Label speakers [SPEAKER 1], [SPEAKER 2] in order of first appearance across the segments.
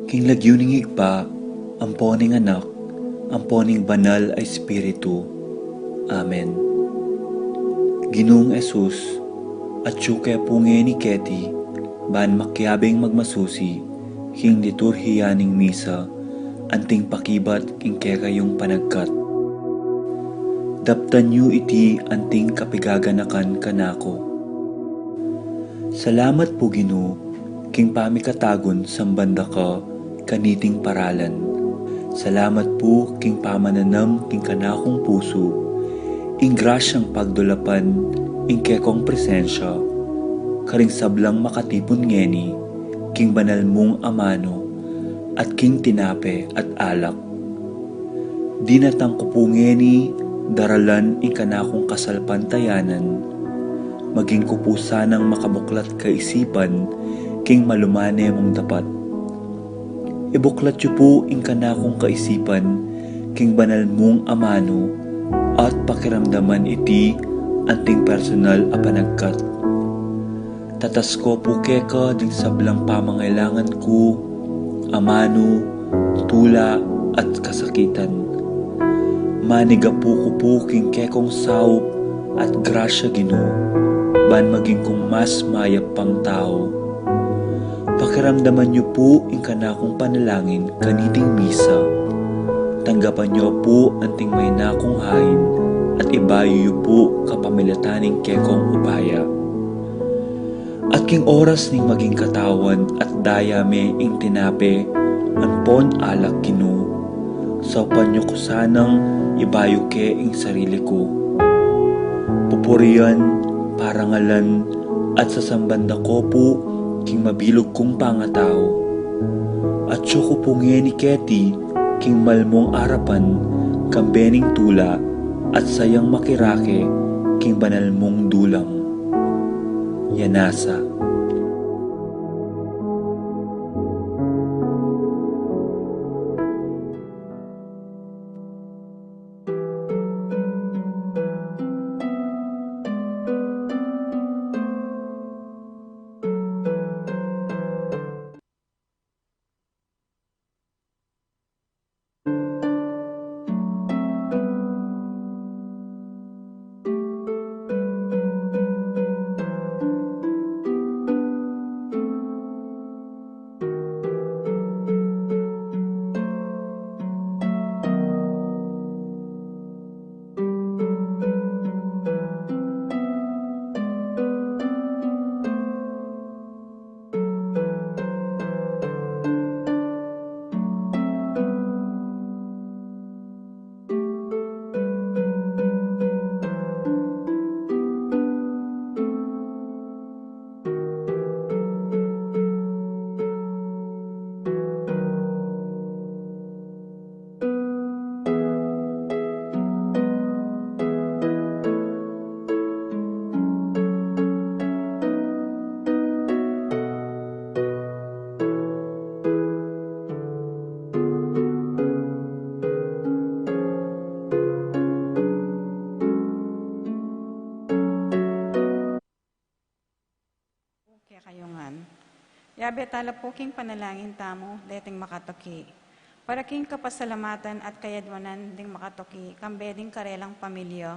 [SPEAKER 1] King lagyuning higpa, amponing anak, amponing banal ay Espiritu. Amen. Ginoong Esus, at syuke punge ni Keti, ban makyabing magmasusi, king liturhiyaning misa, anting pakibat king kekayong panagkat. Daptan yu iti anting kapigaganakan kanako. Salamat po Ginoo, king pamikatagon sambanda ka, kaniting paralan. Salamat po king pamananam king kanakong puso, ing grasyang pagdulapan, ing kekong presensya, karing sablang makatipon ngeni, king banal mong amano, at king tinape at alak. Dinatang ko po ngeni, daralan ing kanakong kasalpantayanan, maging kupusanang makabuklat kaisipan, king malumane mong dapat. Ibuklat yu po ing kanakong kaisipan, king banal mong amano, at pakiramdaman iti anting personal a panagkat. Tatas ko po keka ding sablang pamangailangan ko, amano, tula at kasakitan. Maniga po ko po king kekong saup at grasya Ginoo, ban maging kong mas mayap pang tao. Pakiramdaman niyo po ing kanakong panalangin kaniting misa. Tanggapan niyo po anting may nakong hain at ibayo niyo po kapamilataning kekong upaya. At king oras ning maging katawan at dayame ing tinape, anpon alak Ginoo. Saupan niyo ko sanang ibayo ke ing sarili ko. Pupurian, parangalan, at sasambanda ko po king mabilog kong pangatao. At siyo ko punge ni Keti, king malmong arapan, kambening tula, at sayang makirake, king banal mong dulang. Yanasa.
[SPEAKER 2] Kayungan. Yabe talapuking panalangin tamo, deting makatoki. Para king kapasalamatan at kayadwanan ding makatoki, kambeding karelang pamilya,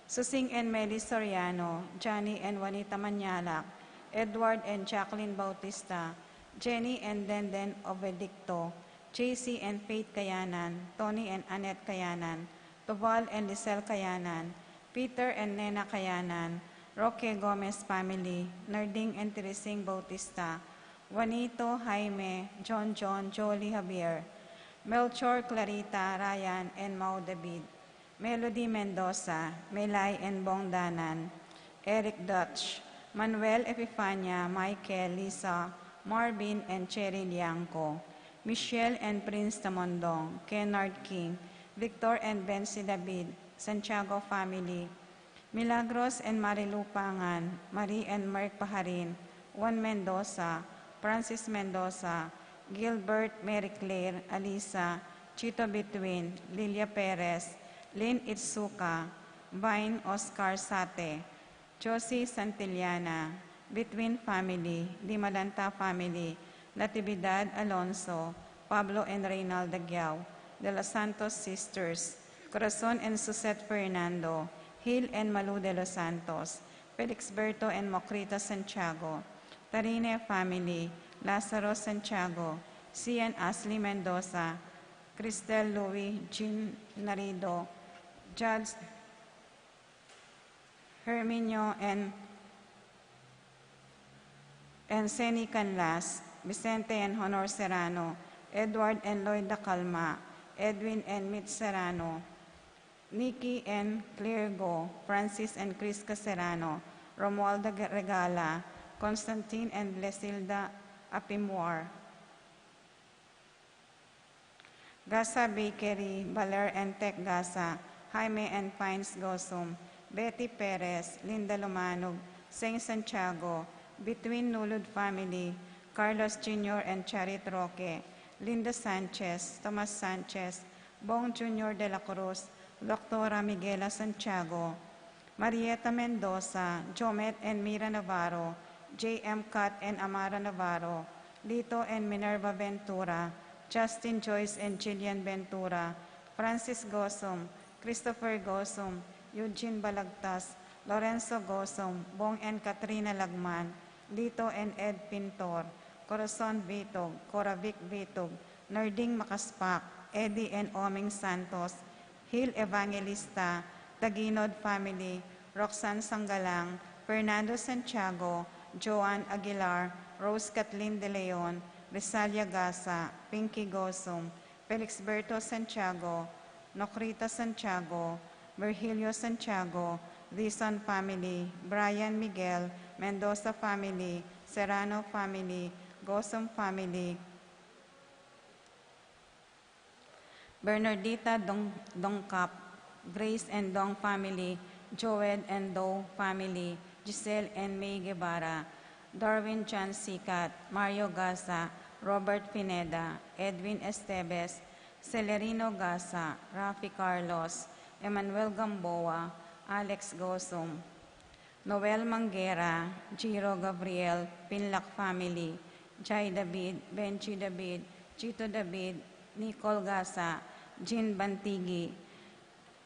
[SPEAKER 2] Susing and Meli Soriano, Johnny and Juanita Manyalak, Edward and Jacqueline Bautista, Jenny and Denden Obedicto, JC and Faith Kayanan, Tony and Annette Kayanan, Toval and Lisel Kayanan, Peter and Nena Kayanan, Roque Gomez family, Narding and Teresing Bautista, Juanito, Jaime, John, Jolie Javier, Melchor, Clarita, Ryan, and Mau David, Melody Mendoza, Melay and Bong Danan, Eric Dutch, Manuel Epifania, Michael, Lisa, Marvin, and Cherry Liangco, Michelle and Prince Tamondong, Kennard King, Victor and Bensi David, Santiago family, Milagros and Marilu Pangan, Marie and Mark Paharin, Juan Mendoza, Francis Mendoza, Gilbert, Mary Claire, Alisa, Chito Between, Lilia Perez, Lynn Itsuka, Vine Oscar Sate, Josie Santillana, Between family, Dimalanta family, Natividad Alonso, Pablo and Reynalda Giao, De Los Santos Sisters, Corazon and Susette Fernando, Hill and Malu de los Santos, Felixberto and Mocrita Santiago, Tarine family, Lazaro Santiago, C. and Ashley Mendoza, Cristel Louis, Jean Narido, Judge Herminio and Seni Canlas, Vicente and Honor Serrano, Edward and Lloyd Calma, Edwin and Mitch Serrano, Nikki and Claire Go, Francis and Chris Caserano, Romualda Regala, Constantine and Blesilda Apimwar, Gasa Bakery, Baler and Tech Gasa, Jaime and Pines Gosum, Betty Perez, Linda Lumanog, Saint Santiago, Between Nulud Family, Carlos Jr. and Charit Roque, Linda Sanchez, Tomas Sanchez, Bong Jr. de la Cruz, Doctora Miguela Santiago, Marieta Mendoza, Jomet and Mira Navarro, J.M. Cut and Amara Navarro, Lito and Minerva Ventura, Justin Joyce and Jillian Ventura, Francis Gosum, Christopher Gosum, Eugene Balagtas, Lorenzo Gosum, Bong and Katrina Lagman, Lito and Ed Pintor, Corazon Bitog, Coravic Bitog, Nerding Makaspak, Eddie and Oming Santos, Hill Evangelista, Taginod Family, Roxanne Sangalang, Fernando Santiago, Joan Aguilar, Rose Kathleen De Leon, Risalia Gasa, Pinky Gosum, Felixberto Santiago, Nocrita Santiago, Virgilio Santiago, Dizon Family, Brian Miguel, Mendoza Family, Serrano Family, Gosum Family, Bernardita Dongkap, Grace and Dong Family, Joed and Doe Family, Giselle and May Guevara, Darwin John Sikat, Mario Gaza, Robert Pineda, Edwin Estebes, Celerino Gaza, Rafi Carlos, Emmanuel Gamboa, Alex Gosum, Noel Manguera, Giro Gabriel, Pinlac Family, Jai David, Benji David, Chito David, Nicole Gaza, Jean Bantigi,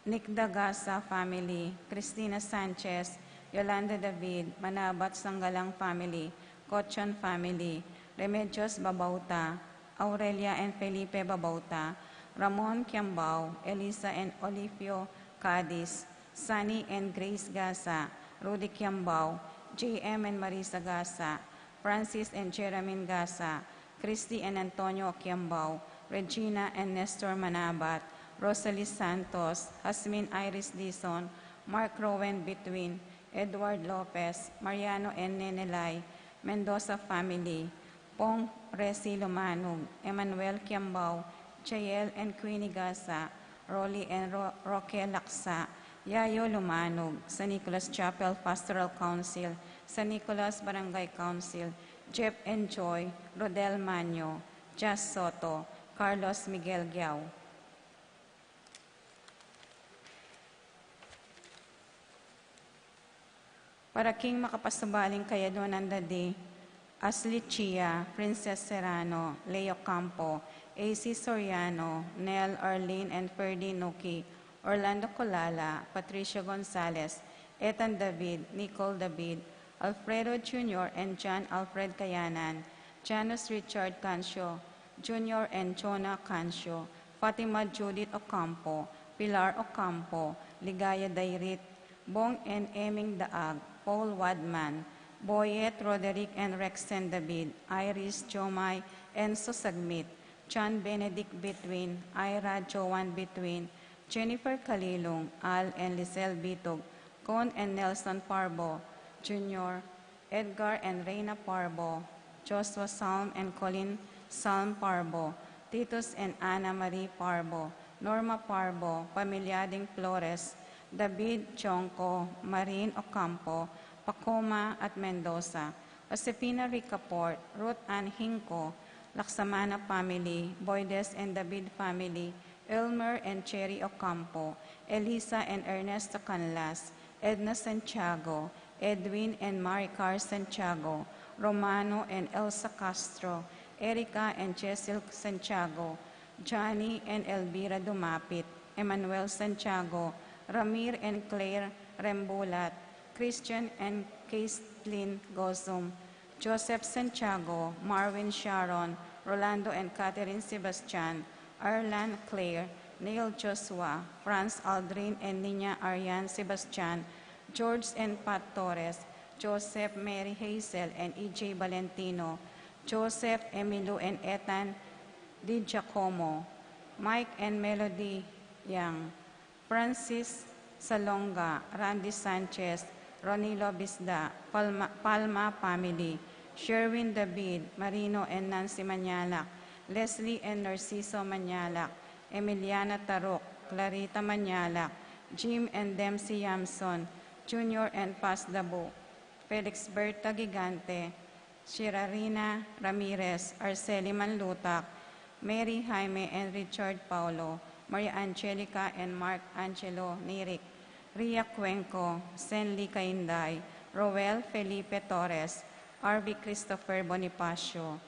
[SPEAKER 2] Nick Dagasa Family, Cristina Sanchez, Yolanda David, Manabat Sanggalang Family, Cochon Family, Remedios Babauta, Aurelia and Felipe Babauta, Ramon Kiambao, Elisa and Olivio Cadiz, Sunny and Grace Gasa, Rudy Kiambao, J.M. and Marisa Gasa, Francis and Jeremy Gasa, Christy and Antonio Kiambao, Regina and Nestor Manabat, Rosalie Santos, Hasmin Iris Dizon, Mark Rowan Between, Edward Lopez, Mariano and Nenelay, Mendoza Family, Pong Resi Lumanog, Emmanuel Kiambao, Jael and Queenie Gasa, Rolly and Roque Laksa, Yayo Lumanog, San Nicolas Chapel Pastoral Council, San Nicolas Barangay Council, Jeff and Joy, Rodel Manyo, Jas Soto, Carlos Miguel Giao. Para king makapasubaling kaya doon ang dadi, Ashley Chia, Princess Serrano, Leo Campo, AC Soriano, Nel Arlene and Ferdy Nuki, Orlando Colala, Patricia Gonzalez, Ethan David, Nicole David, Alfredo Jr. and John Alfred Kayanan, Janus Richard Cancio, Jr. and Jonah Cancio, Fatima Judith Ocampo, Pilar Ocampo, Ligaya Dairit, Bong and Eming Daag, Paul Wadman, Boyet Roderick and Rexen David, Iris Jomay and Susagmit, John Benedict Between, Ira Joan Between, Jennifer Kalilong, Al and Lisel Bitog, Con and Nelson Parbo, Jr., Edgar and Reina Parbo, Joshua Salm and Colin Salm Parbo, Titus and Ana Marie Parbo, Norma Parbo, Pamilyading Flores, David Chonco, Marine Ocampo, Pacoma at Mendoza, Josefina Ricaport, Ruth Ann Hinco, Laksamana Family, Boydes and David Family, Elmer and Cherry Ocampo, Elisa and Ernesto Canlas, Edna Santiago, Edwin and Maricar Santiago, Romano and Elsa Castro, Erica and Cecil Santiago, Johnny and Elvira Dumapit, Emmanuel Santiago, Ramir and Claire Rembulat, Christian and Caitlin Gozum, Joseph Santiago, Marvin Sharon, Rolando and Catherine Sebastian, Arlan Claire, Neil Joshua, Franz Aldrin and Nina Ariane Sebastian, George and Pat Torres, Joseph Mary Hazel and E.J. Valentino, Joseph Emilio and Ethan Di Giacomo, Mike and Melody Yang, Francis Salonga, Randy Sanchez, Ronilo Bisda, Palma family, Sherwin David, Marino and Nancy Manyalak, Leslie and Narciso Manyalak, Emiliana Tarok, Clarita Manyalak, Jim and Dempsey Yamson, Junior and Paz Dabo, Felix Berta Gigante, Shirarina Ramirez, Arceli Manlutak, Mary Jaime and Richard Paulo, Maria Angelica and Mark Angelo Nirik, Ria Cuenco, Senli Cainday, Roel Felipe Torres, R.B. Christopher Bonifacio,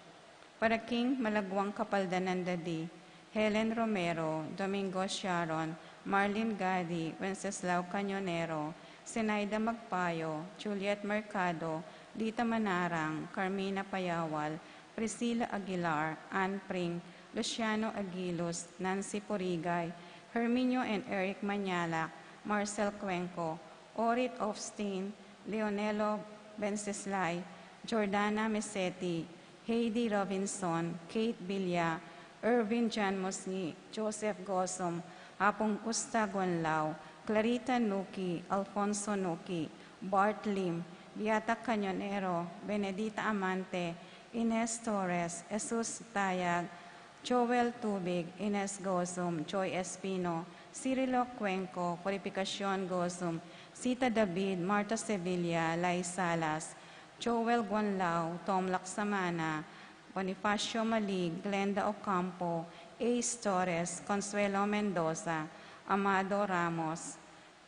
[SPEAKER 2] para King Malagwang Kapaldanan Dadi, Helen Romero, Domingo Sharon, Marlene Gadi, Wenceslao Cañonero, Zenaida Magpayo, Juliet Mercado, Dita Manarang, Carmina Payawal, Priscilla Aguilar, Ann Pring, Luciano Aguilos, Nancy Porigay, Herminio and Eric Manyalak, Marcel Cuenco, Orit Ofstein, Leonelo Benceslay, Jordana Mesetti, Heidi Robinson, Kate Villa, Irvin John Musni, Joseph Gosom, Apong Usta Guanlao, Clarita Nuki, Alfonso Nuki, Bart Lim, Beata Cañonero, Benedita Amante, Ines Torres, Jesus Tayag, Joel Tubig, Ines Gozum, Joy Espino, Cirilo Cuenco, Purificacion Gozum, Sita David, Marta Sevilla, Lai Salas, Joel Guanlao, Tom Laksamana, Bonifacio Malig, Glenda Ocampo, Ace Torres, Consuelo Mendoza, Amado Ramos,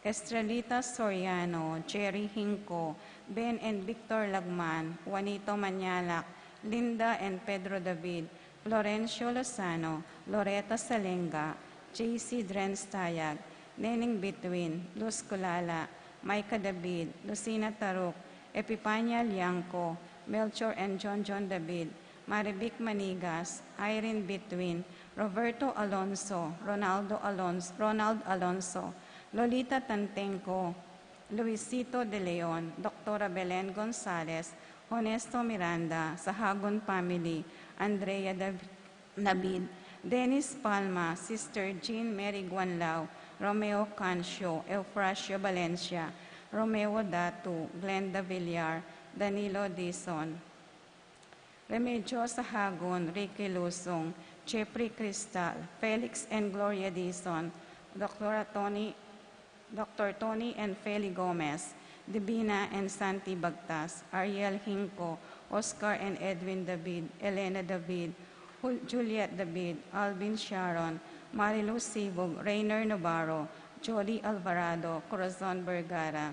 [SPEAKER 2] Estrelita Soriano, Jerry Hinco, Ben and Victor Lagman, Juanito Manyalak, Linda and Pedro David, Florencio Lozano, Loretta Salenga, J.C. Drenstayag, Neneng Bitwin, Luz Kulala, Maika David, Lucina Taruk, Epipania Liangco, Melchor and John David, Marivic Manigas, Irene Bitwin, Roberto Alonso, Ronald Alonso, Lolita Tantenco, Luisito De Leon, Dr. Belen Gonzalez, Honesto Miranda, Sahagon Family, Andrea David, Dennis Palma, Sister Jean Mary Guanlao, Romeo Cancio, Eufrasio Valencia, Romeo Datu, Glenda Villar, Danilo Dizon, Remedyo Sahagon, Ricky Lusong, Jeffrey Cristal, Felix and Gloria Dizon, Dr. Tony and Feli Gomez, Divina and Santi Bagtas, Ariel Hinco, Oscar and Edwin David, Elena David, Juliet David, Alvin Sharon, Marilu Sibog, Rainer Navarro, Jody Alvarado, Corazon Vergara,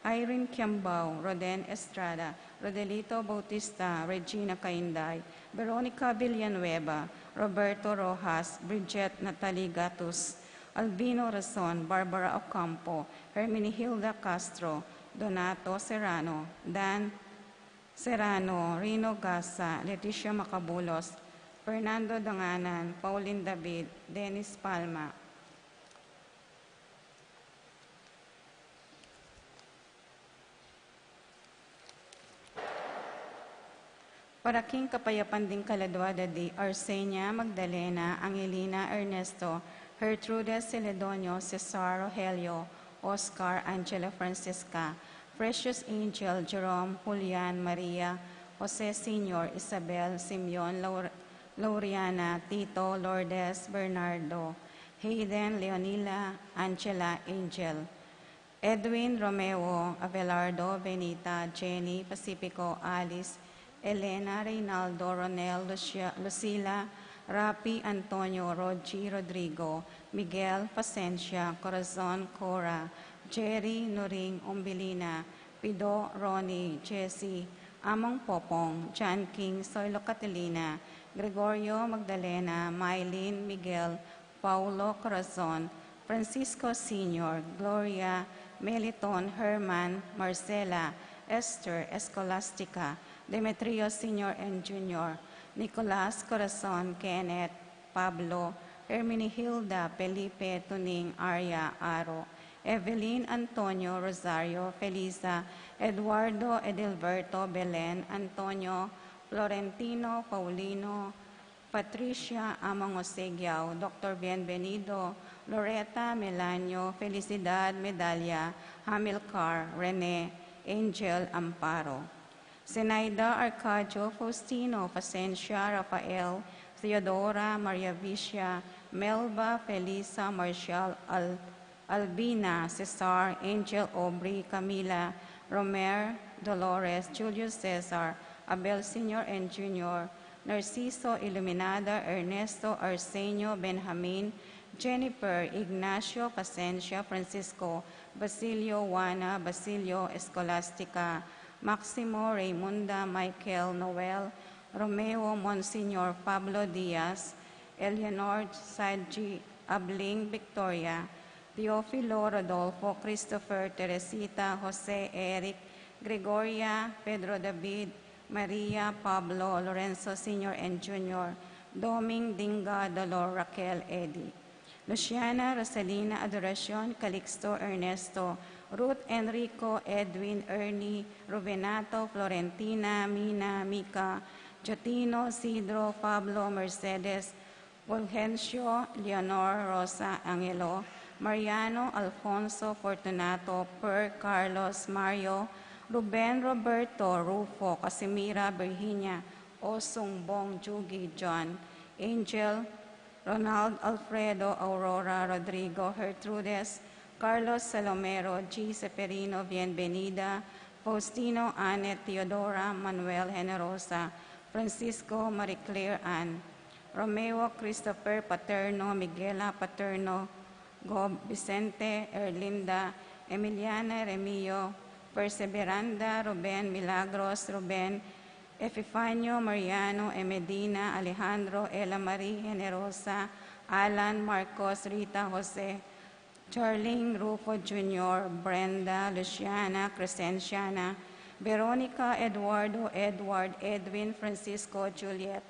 [SPEAKER 2] Irene Kiambao, Roden Estrada, Rodelito Bautista, Regina Cainday, Veronica Villanueva, Roberto Rojas, Bridget Natalie Gatus, Albino Razon, Barbara Ocampo, Hermenegilda Castro, Donato Serrano, Dan Serrano, Rino Gasa, Leticia Macabulos, Fernando Danganan, Pauline David, Dennis Palma. Para King Kapayapan din Kaladwada di Arsenia Magdalena, Angelina Ernesto, Gertrude Celedonio, Cesar Rogelio, Oscar, Angela Francisca, Precious Angel, Jerome, Julian, Maria, Jose Senior, Isabel, Simeon, Lauriana, Tito, Lourdes, Bernardo, Hayden, Leonila, Angela, Angel, Edwin, Romeo, Abelardo, Benita, Jenny, Pacifico, Alice, Elena, Reynaldo, Ronel, Lucila, Rapi, Antonio, Rogi, Rodrigo, Miguel, Pacencia, Corazon, Cora, Jerry, Noring, Umbilina, Pido, Ronnie, Jesse, Among Popong, John King, Soylo Catalina, Gregorio Magdalena, Mylene Miguel, Paulo Corazon, Francisco Sr., Gloria, Meliton, Herman, Marcela, Esther, Escolastica, Demetrio Sr. and Jr., Nicolas Corazon, Kenneth, Pablo, Hermenegilda, Felipe, Tuning, Arya, Aro, Evelyn Antonio, Rosario, Felisa, Eduardo Edilberto, Belen, Antonio, Florentino, Paulino, Patricia Amangosegiao, Dr. Bienvenido, Loretta Melanio, Felicidad Medalla, Hamilcar, Rene, Angel Amparo. Zenaida Arcadio, Faustino, Facencia, Rafael, Theodora, Maria Vicia, Melba, Felisa, Marcial, Albina, Cesar, Angel Aubrey, Camila, Romer, Dolores, Julius Cesar, Abel Sr. and Jr., Narciso Iluminada, Ernesto Arsenio, Benjamin, Jennifer, Ignacio, Pacencia, Francisco, Basilio, Juana, Basilio, Escolastica, Maximo, Raymunda, Michael, Noel, Romeo, Monsignor, Pablo Diaz, Eleanor, Sadji, Abling, Victoria, Teofilo, Rodolfo, Christopher, Teresita, Jose, Eric, Gregoria, Pedro David, Maria, Pablo, Lorenzo Sr. and Jr., Doming, Dinga, Dolor, Raquel, Eddie, Luciana, Rosalina, Adoracion, Calixto, Ernesto, Ruth, Enrico, Edwin, Ernie, Rubenato, Florentina, Mina, Mika, Jotino, Sidro, Pablo, Mercedes, Fulgencio, Leonor, Rosa, Angelo, Mariano, Alfonso, Fortunato, Per, Carlos, Mario, Ruben, Roberto, Rufo, Casimira, Virginia, Osung, Bong, Jugi, John, Angel, Ronald, Alfredo, Aurora, Rodrigo, Gertrudes, Carlos Salomero, G. Seferino, Bienvenida, Faustino, Anet, Teodora, Manuel Generosa, Francisco, Marie Claire Ann, Romeo, Christopher Paterno, Miguela Paterno, Gob, Vicente, Erlinda, Emiliana, Remio, Perseveranda, Ruben, Milagros, Ruben, Epifanio, Mariano, Medina, Alejandro, Ella Marie, Generosa, Alan, Marcos, Rita, Jose, Charling, Rufo Jr., Brenda, Luciana, Crescenciana, Veronica, Eduardo, Edward, Edwin, Francisco, Juliet,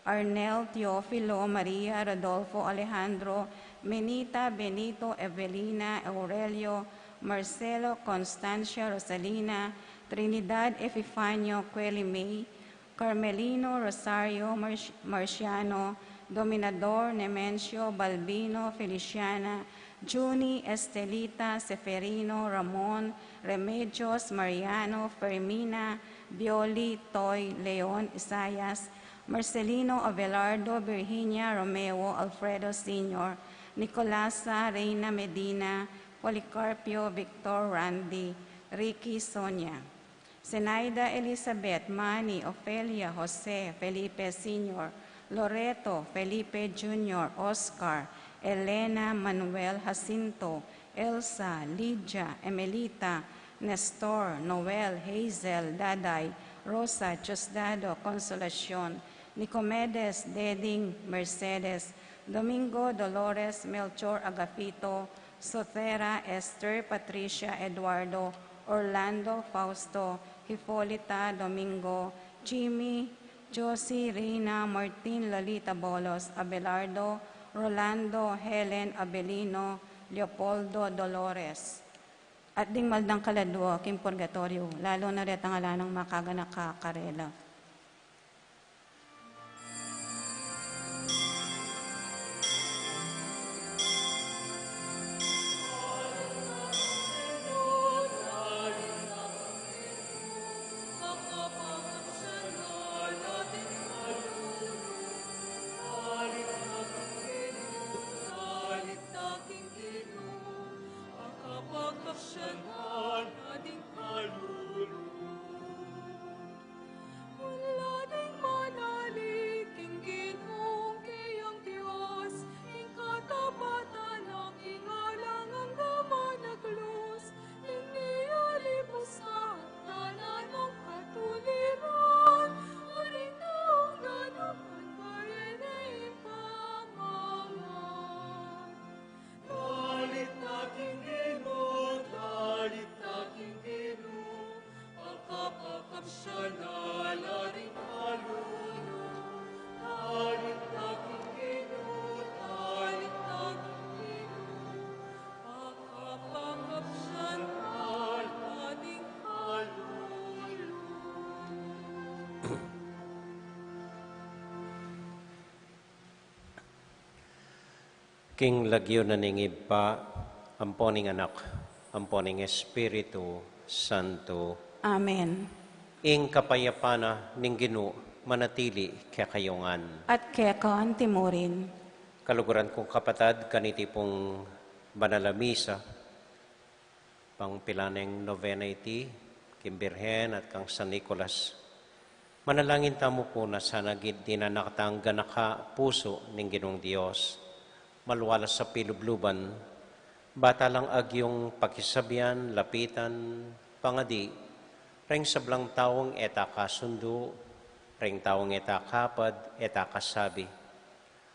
[SPEAKER 2] Arnel, Teofilo, Maria, Rodolfo, Alejandro, Menita, Benito, Evelina, Aurelio, Marcelo, Constancia, Rosalina, Trinidad, Epifanio, Quelly May, Carmelino, Rosario, Marciano, Dominador, Nemencio, Balbino, Feliciana, Juni, Estelita, Seferino, Ramon, Remedios, Mariano, Fermina, Bioli, Toy, Leon, Isayas, Marcelino, Abelardo, Virginia, Romeo, Alfredo Sr., Nicolasa, Reina Medina, Policarpio, Victor, Randy, Ricky, Sonia, Zenaida, Elizabeth, Manny, Ofelia, Jose, Felipe Sr., Loreto, Felipe Jr., Oscar, Elena, Manuel, Jacinto, Elsa, Lydia, Emelita, Nestor, Noel, Hazel, Daday, Rosa, Diosdado, Consolacion, Nicomedes, Deding, Mercedes, Domingo, Dolores, Melchor, Agapito, Sothera, Esther, Patricia, Eduardo, Orlando, Fausto, Hipolita, Domingo, Jimmy, Josie, Reina, Martin, Lalita Bolos, Abelardo, Rolando, Helen, Abelino, Leopoldo, Dolores. At ding maldang kaladwa, kim purgatorio, lalo na ret ang ala ng makaganak kakarela.
[SPEAKER 3] King lagyo na ningib pa, amponing anak, amponing Espiritu Santo.
[SPEAKER 2] Amen.
[SPEAKER 3] Ing kapayapana ning Ginoo manatili kaya kayongan.
[SPEAKER 2] At kaya kaan timurin,
[SPEAKER 3] Kaluguran kong kapatad, kaniti pong banalamisa, pang pilaneng novena iti, Kimbirhen at kang San Nicolas. Manalangin tamo po na sana di na nakatangga naka puso ning Ginoong Diyos. Maluwalas sa pilubluban, bata lang agyong pakisabihan, lapitan, pangadi, reng sablang taong eta kasundo, reng taong eta kapad, eta kasabi,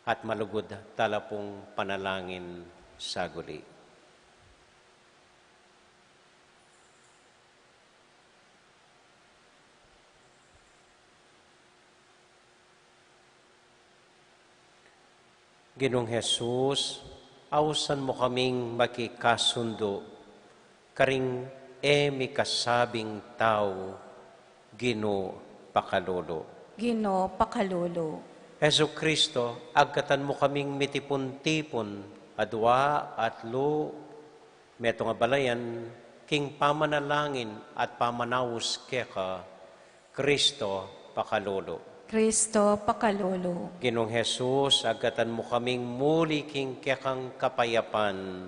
[SPEAKER 3] at malugod talapong panalangin sa guli. Ginoong Jesus, awsan mo kaming makikasundo, karing mi kasabing tao, Ginoo pakalolo.
[SPEAKER 2] Ginoo pakalolo.
[SPEAKER 3] Heso Kristo, agkatan mo kaming mitipon-tipon, adwa at lo, meto nga balayan, king pamanalangin at pamanawos keka, Kristo pakalolo.
[SPEAKER 2] Kristo pakalolo.
[SPEAKER 3] Ginong Jesus, agatan mo kaming muli king kekang kapayapan,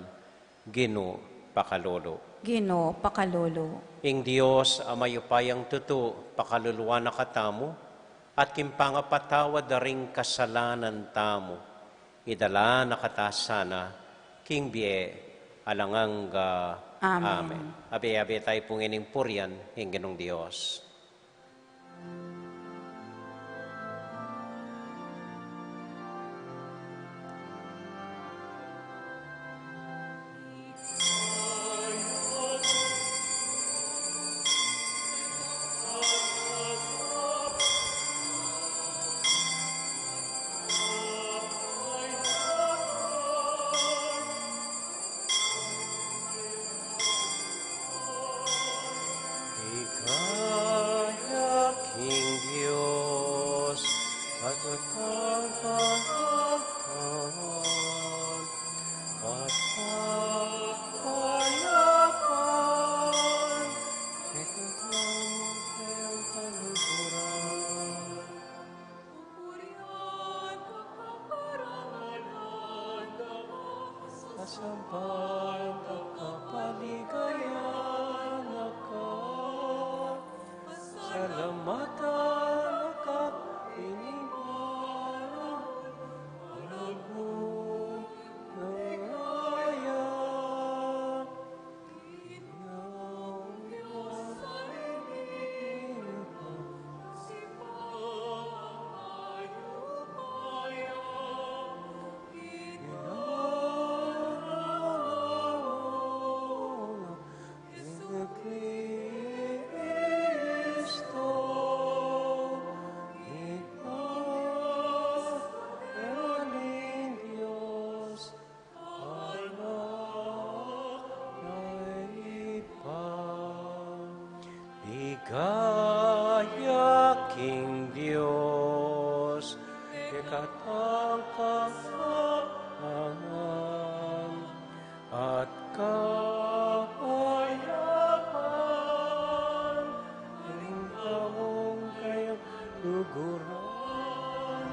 [SPEAKER 3] Ginoo pakalolo.
[SPEAKER 2] Ginoo pakalolo.
[SPEAKER 3] Ing Dios, amayupayang tuto, pakaluluwa na katamo, at kimpangapatawa daring kasalanan tamo, idala na katasana, king bie, alanganga.
[SPEAKER 2] Amen.
[SPEAKER 3] Abe-abe tayo pong ining purian, ing Ginong Dios. Ligaya King Dios, ikatang kasalangan at kapayapan, ring taong kayang luguran.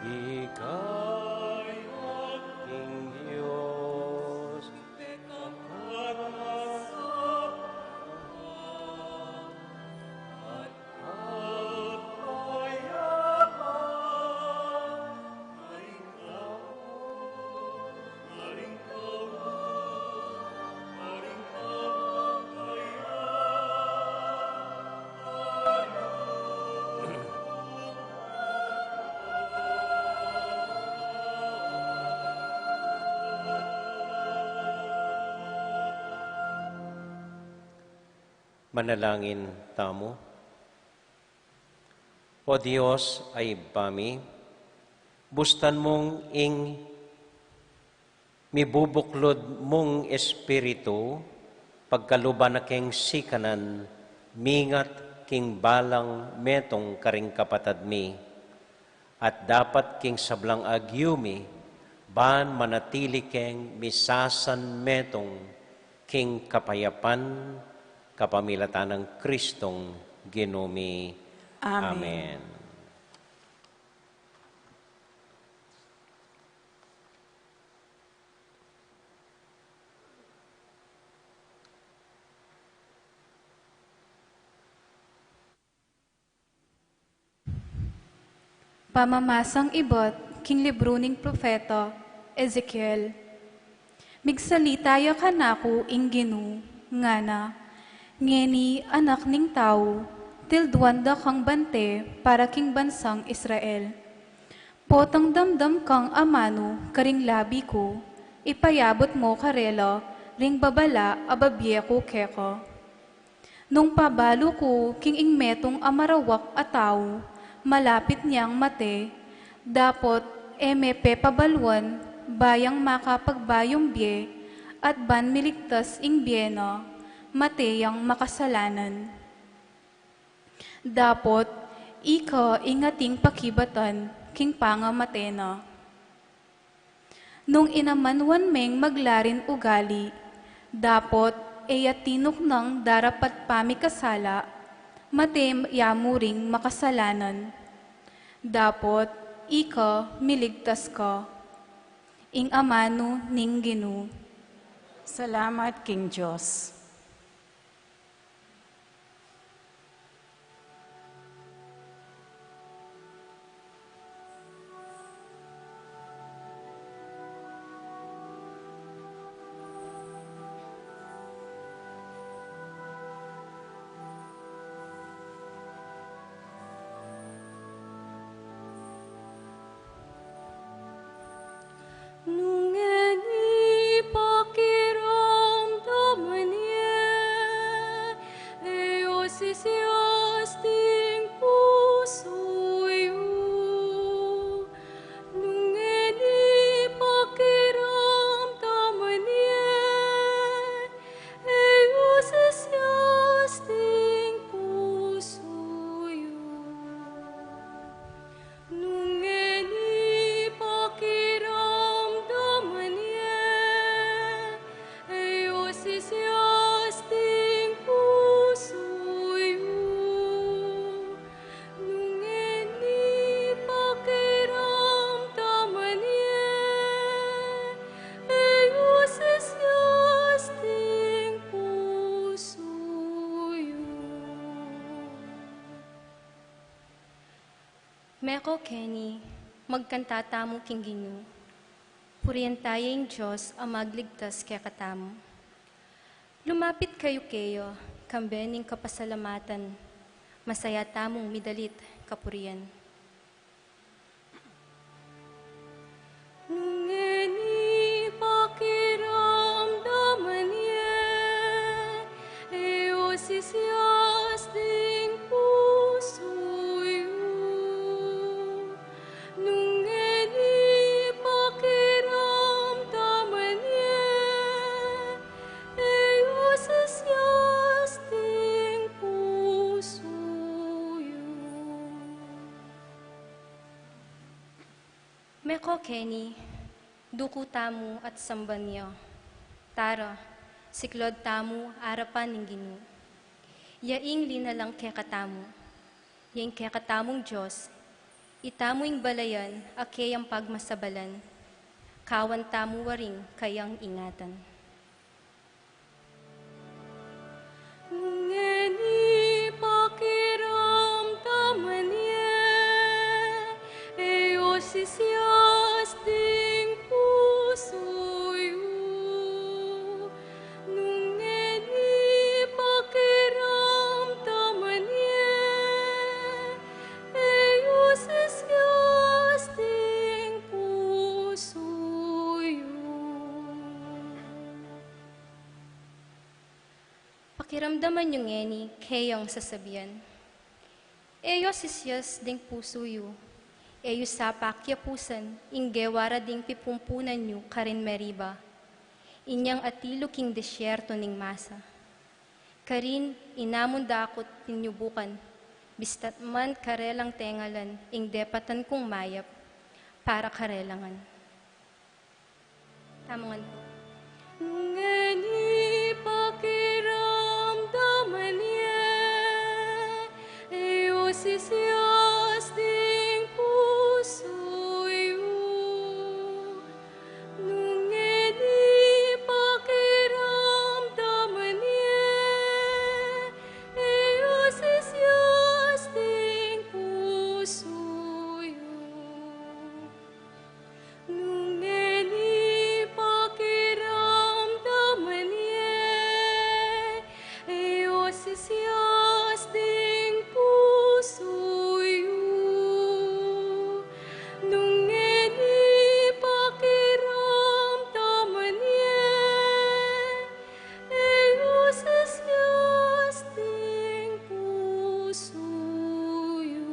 [SPEAKER 3] Ligaya King Dios, manalangin tamo. O Diyos ay bami, bustan mong ing mibubuklod mong espiritu, pagkaluban na keng sikanan, mingat king balang metong karing kapatad mi, at dapat king sablang agyumi, ban manatili keng misasan metong king kapayapan, kapamilatan ng Kristong ginumi.
[SPEAKER 2] Amen.
[SPEAKER 3] Amen.
[SPEAKER 4] Pamamasang ibot, king libro ning propeta, Ezekiel. Migsalita ka naku ing Ginu, nga na, ngeni anak ning tao, tilduanda kang bante para king bansang Israel. Potang damdam kang amano, karing labi ko, ipayabot mo karela, ring babala ababye ko keko. Nung pabalo ko, king ingmetong amarawak a tao, malapit niyang mate, dapot emepe pabalwan, bayang makapagbayong bye, at ban miligtas ing byena, mateyang makasalanan. Dapot, ika ingating pakibatan, king pangamatena. Nung inamanwan meng maglarin ugali, dapot eyatinok ng darapat pamikasala, matem yamuring makasalanan. Dapot, ika miligtas ka. Ing amano ning Ginu.
[SPEAKER 2] Salamat, King Diyos.
[SPEAKER 4] Nungeni pakiramdaman niya, Eosisias ting puso'yo. Nungeni pakiramdaman niya, Eosisias ting puso'yo. Nungeni pakiramdaman niya, Eosisias ting puso'yo. Nungeni pakiramdaman niya, Eosisias ting puso'yo. Meko Kenny, magkanta tamo king Ginu. Puriyan tayong Diyos ang magligtas kaya katamo. Lumapit kayo, kambening kapasalamatan, masaya tamong midalit kapuriyan. Nungeni pakiramdaman niya, Eosisias ting puso'yo. Nungeni pakiramdaman niya, Eosisias ting puso'yo. Meko Kenny, duku tamu at samban niyo. Tara, siklod tamu arapan ng Ginu. Yaing linalang kekatamu. Yaing kekatamong Diyos, itamuing balayan akayang pagmasabalan. Kawan tamu waring kayang ingatan. Nungeni pakiramdaman niya, Eosisias ting puso'yo. Nungeni pakiramdaman niya, Eosisias ting puso'yo. Pakiramdaman yung ngeni, kayong sasabihan.
[SPEAKER 5] Ellos isyas ding puso yu. Eyo sa pakyapusan, inggewara ding pipumpunan yu karin meriba. Inyang atilo king desyerto ning masa. Karin inamon dakot tinyubukan, bistat man karelang tengalan, ing depatan kong mayap, para karelangan. Tamangan po. Ngani pakiramdaman niya, Diyos isyas ding puso yu. Ngani pakiramdaman niya, Diyos isyas ding puso yu. Ngani pakiramdaman niya, Diyos isyas ding puso yu. Ngani pakiramdaman niya, Diyos isyas ding puso yu.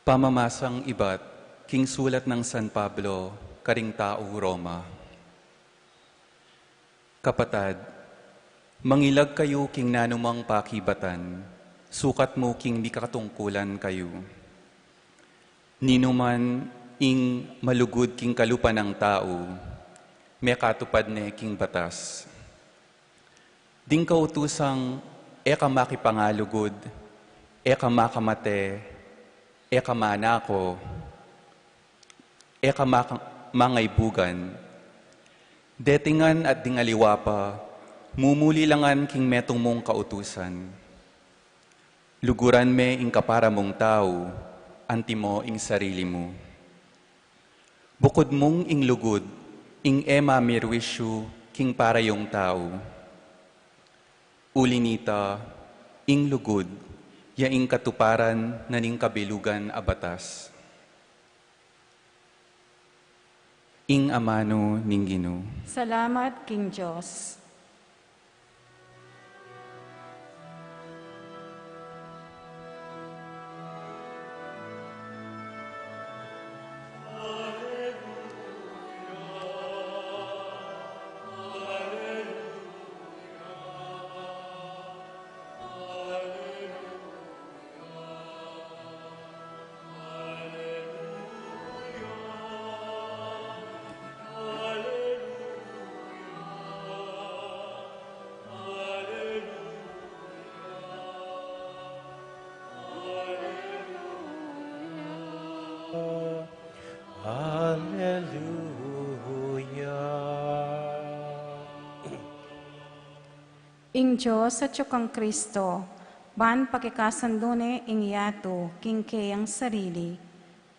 [SPEAKER 6] Pamamasang iba't king sulat ng San Pablo, karing tao Roma. Kapatad, mangilag kayo king nanumang pakibatan, sukat mo king di kakatungkulan kayo. Ninuman ing malugod king kalupa ng tao, may katupad ne king batas. Ding kautusang eka makipangalugod, eka makamate, eka manako, eka mangaybugan, detingan at dingaliwa pa, mumulilangan king metong mong kautusan. Luguran me ing kapara mong tao, anti mo ing sarili mo. Bukod mong ing lugod, ing ema mirwisyo king para yung tao. Ulinita, ing lugod, yaing katuparan na ning kabilugan a batas. Ing amano ning Ginoo.
[SPEAKER 2] Salamat, King Diyos. Ing Diyos at kang Kristo, ban pakikasandune ing yato, king kayang sarili,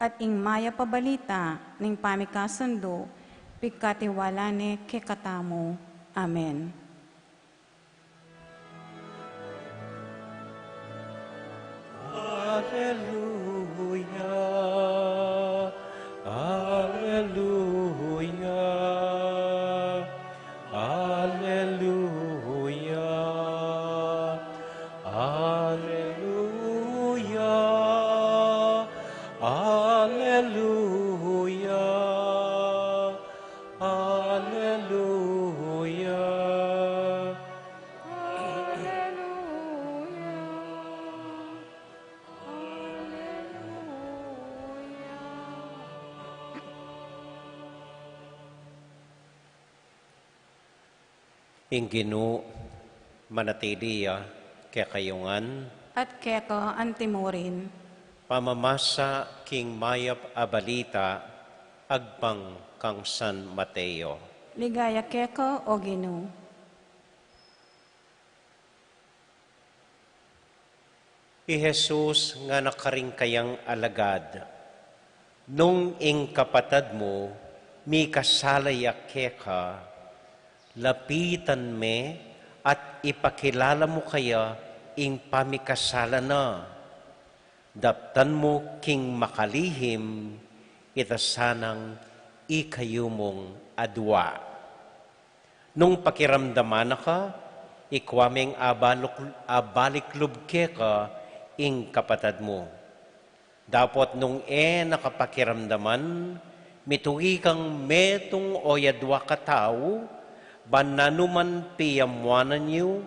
[SPEAKER 2] at ing maya pabalita, ning pamikasando, pikatiwalane kekatamo. Amen.
[SPEAKER 3] Hallelujah, Hallelujah, Hallelujah, Hallelujah, Hallelujah, Hallelujah. Ing Ginoo manatiliya kekayungan,
[SPEAKER 2] At keko antimurin,
[SPEAKER 3] pamamasa king mayap abalita, agpang kang San Mateo.
[SPEAKER 2] ligaya keko o Ginoo.
[SPEAKER 3] I Jesus nga nakaring kayang alagad, nung ing kapatad mo, mi kasalaya keka, lapitan me, at ipakilala mo kaya ing pamikasalan na. Daptan mo king makalihim, itasanang ikayo mong adwa. Nung pakiramdaman ka, ikwameng abaliklubke ka ing kapatad mo. Dapat nung nakapakiramdaman, mitugi kang metong oyadwa katao, bananuman piyamwanan niyo,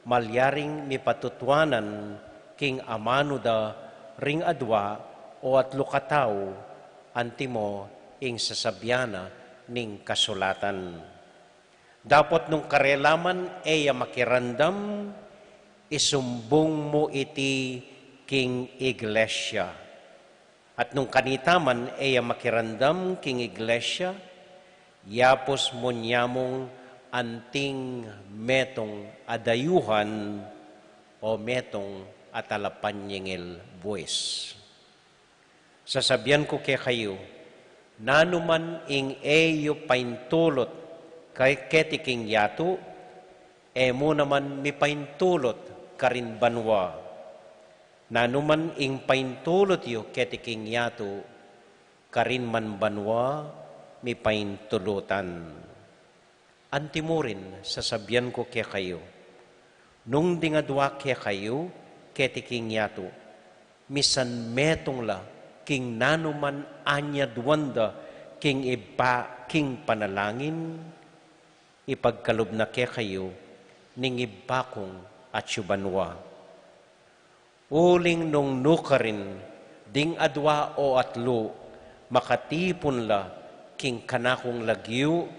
[SPEAKER 3] malyaring mipatutwanan, king amano da ring adwa o at lukataw, antimo ing sasabyana ning kasulatan. Dapat nung karelaman makirandam, isumbong mo iti king iglesia. At nung kanitaman makirandam king iglesia, yapos mo niyamong anting metong adayuhan o metong atalapanyengel buwis. Sasabihan ko kaya kayo, nanuman ing paintulot kay ketiking yato, mo naman mi paintulot karin banwa. Nanuman ing paintulot yo ketiking yato, karin man banwa mi paintulutan. Antimurin, sasabihan ko kaya kayo, nung dingadwa kaya kayo, ketiking yato, misan metong la, king nanuman anya duwanda, king iba, king panalangin, ipagkalob na kaya kayo, ning ibakong at syubanwa. Uling nung nukarin, ding adwa o atlo, makatipon la, king kanakong lagyo,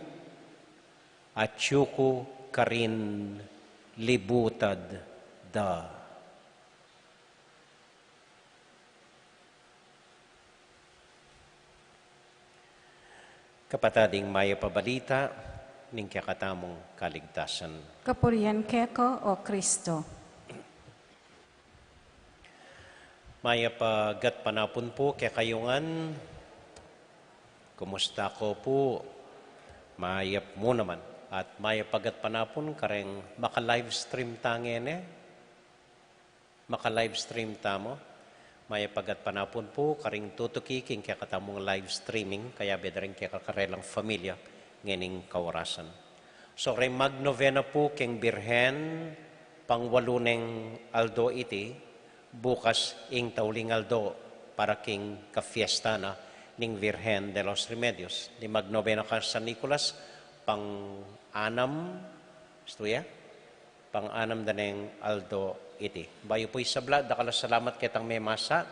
[SPEAKER 3] at syuko karin libutad da. Kapatading maya pabalita, ning kakatamong kaligtasan.
[SPEAKER 2] Kapurian keko o Kristo.
[SPEAKER 3] Maya pagat panapon po kaya kayungan, kumusta ko po, mayap mo naman. At maya pagat panapon kareng maka-livestream tangene, maka-livestream tamo. Maya pagat panapon po karing tutuki king kaya katamong live streaming, kaya bedaring kaya kakarelang familia, ngening kawarasan. So, rin magnovena po keng Birhen, pangwaluneng aldo iti, bukas ing tauling aldo, para king kafiesta na, ning Virgen de los Remedios. Di magnovena ka San Nicolas, pang-anam, pang-anam daneng aldo iti. Bayo po isabla, dakala salamat kitang may masa,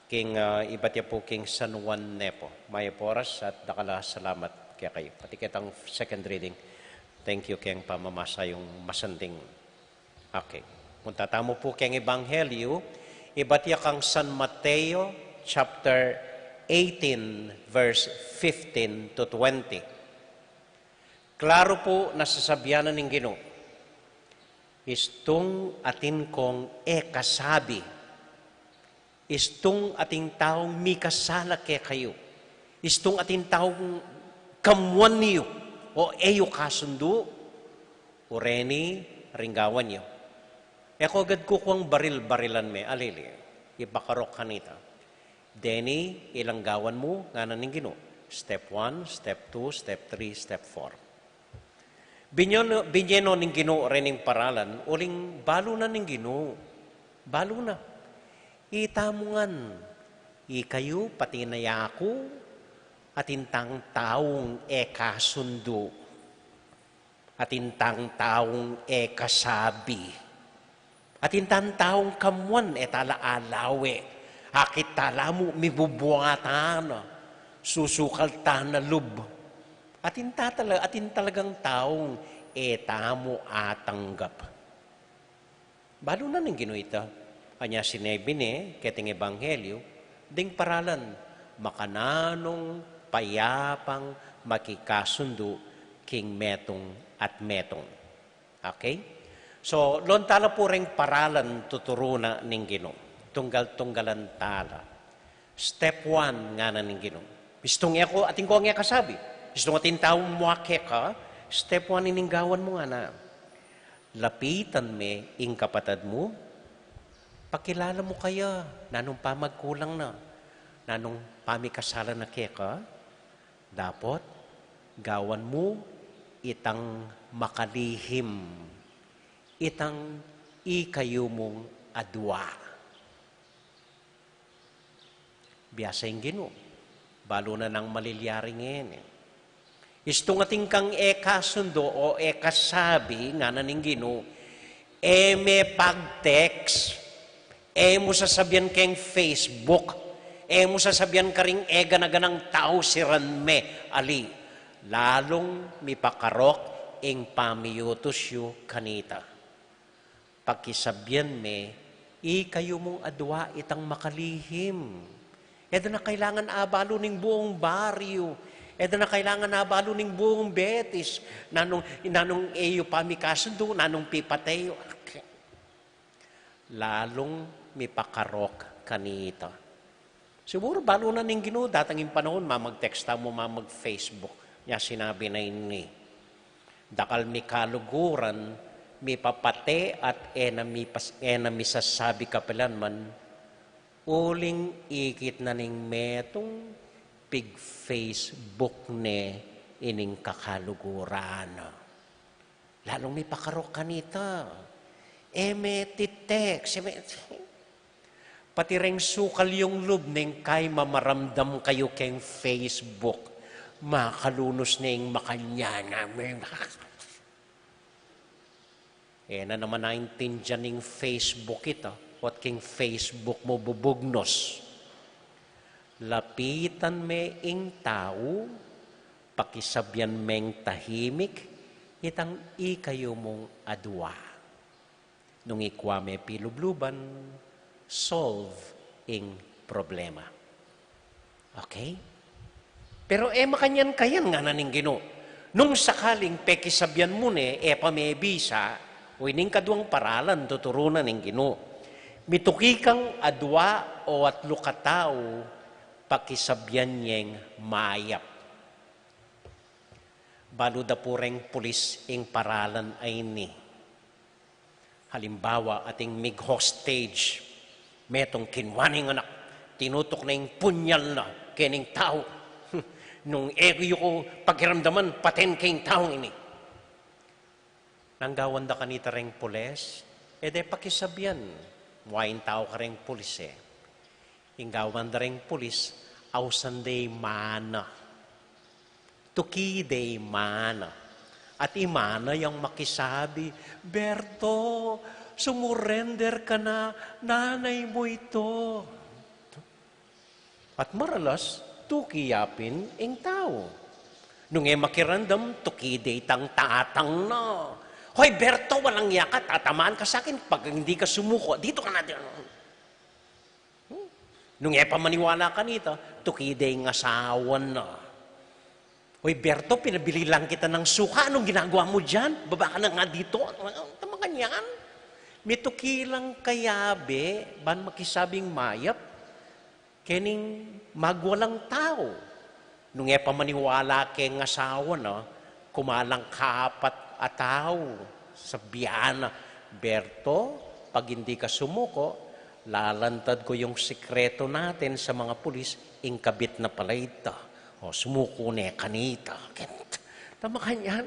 [SPEAKER 3] king iba't ya po king San Juan Nepo. Maya po oras at dakala salamat kaya kayo. Pati kitang second reading. Thank you kayang pamamasa yung masanding. Okay. Punta tamo po kayang Ebanghelyo. Ibatiya kang San Mateo chapter 18 verse 15 to 20. Klaro po nasasabianan ng Ginoo. Istong atin kong kasabi. Istong ating taong mikasala kaya kayo. Istong ating taong kamuan niyo, o eyo kasundo, o reni, ringgawan niyo. Eko agad ko kuang baril-barilan me, alili, ipakarok kanita. Deni, ilang gawan mo, nga naning Ginoo. Step 1, step 2, step 3, step 4. Binyeno ning Ginoo rening paralan, uling balo na ning Ginoo. Balo na. Itamungan, ikayo, pati na yako, atintang taong kasundo, atintang taong kasabi, atintang taong kamuan tala-alawe, akit tala mo mibubuangatan, susukaltan na lub, atin talagang taong tamo atanggap. Balo na ning Ginoo ita, anya sinebi ni, keting Ebanghelyo, ding paralan, makananong payapang makikasundo king metong at metong. Okay? So, lontala po ring paralan tuturuna ning Ginoo. Tunggal-tunggalan tala. Step 1 nga na ning Ginoo. Istong ako, ating ko ang kasabi. Istong ating taong muake ka, step 1 ininggawan mo nga na. lapitan me ing kapatad mo, pakilala mo kaya, nanong pamagkulang na, nanong pamikasalan na keka, dapat gawan mo itang makalihim, itang ikayo mong adwa. Biyasa yung Ginoo, balo na ng malilyaring ngayon. Isto nga kang ekasundo o ekasabi nga naning Ginoo, may pag-text, mo sasabihan keng Facebook, mo sasabihan ka ring ganaganang tao si Ranme, ali, lalong mipakarok ing pamiyutos yu kanita. Pagkisabihan me, kayo mong adwa itang makalihim. Edo na kailangan abalo ning buong baryo. Edo na kailangan abalo ning buong Betis. Nanong eyo pamikasundo, nanong pipateyo. Lalong mipakarok kanita. Siguro balo na ning Ginoo, datang yung panahon, mamag-texta mo, mamag-Facebook. Niya sinabi na ini. Dakal mi kaluguran, mi papate at enami sasabi kapelan man, uling ikit na ning metong pig Facebook ne ining kakaluguran. Lalong mi pakarok kanita. May titext. Pati ring sukal yung loob ning kay mamaramdam kayo keng Facebook. Makalunos ning makanya namin. Na naman naintindihan ning Facebook ito. What king Facebook mo bubugnos. Lapitan me ing tao, pakisabyan meng tahimik, itang ikayo mong adwa. Nung ikwa me pilubluban, solve ing problema. Okay? Pero makanyan kayan nga naning Ginoo. Nung sakaling pekisabyan mo ne, pamebisa, o ining kaduang paralan, tuturunan ning Ginoo. Mituki kang adwa o at lukatao, pakisabyan niyeng mayap. Balo da pureng pulis ing paralan ay ni. Halimbawa, ating mig-hostage, metong kinwaning anak, tinutok na yung punyal na kining tao. Nung ego ko pakiramdaman, paten kayong taong ini. Nanggawan da kanita ring pulis, de pakisabyan, wain tao ka ring pulis Inggawan da ring pulis, awsan day mana. Tuki day mana. At imana yung makisabi, Berto, sumurrender ka na, nanay mo ito. At maralas, tukiyapin ing tao. Nung makirandam, tukiday tang tatang na. Hoy, Berto, walang yakat, tatamaan ka sa akin pag hindi ka sumuko. Dito ka natin. Nung pamaniwala ka nito, tukiday ng asawan na. Hoy, Berto, pinabili lang kita ng suka. Anong ginagawa mo dyan? Baba ka na nga dito. Tama ka niyan. Mitukilang kayabe, ban makisabing mayap, kening magwalang tao. Nung pamaniwala keng asawa na, kumalang kapat at tao sa biyana. Berto, pag hindi ka sumuko, lalantad ko yung sikreto natin sa mga pulis, ingkabit na pala ito. O, sumuko na kanita. Tama ka niyan.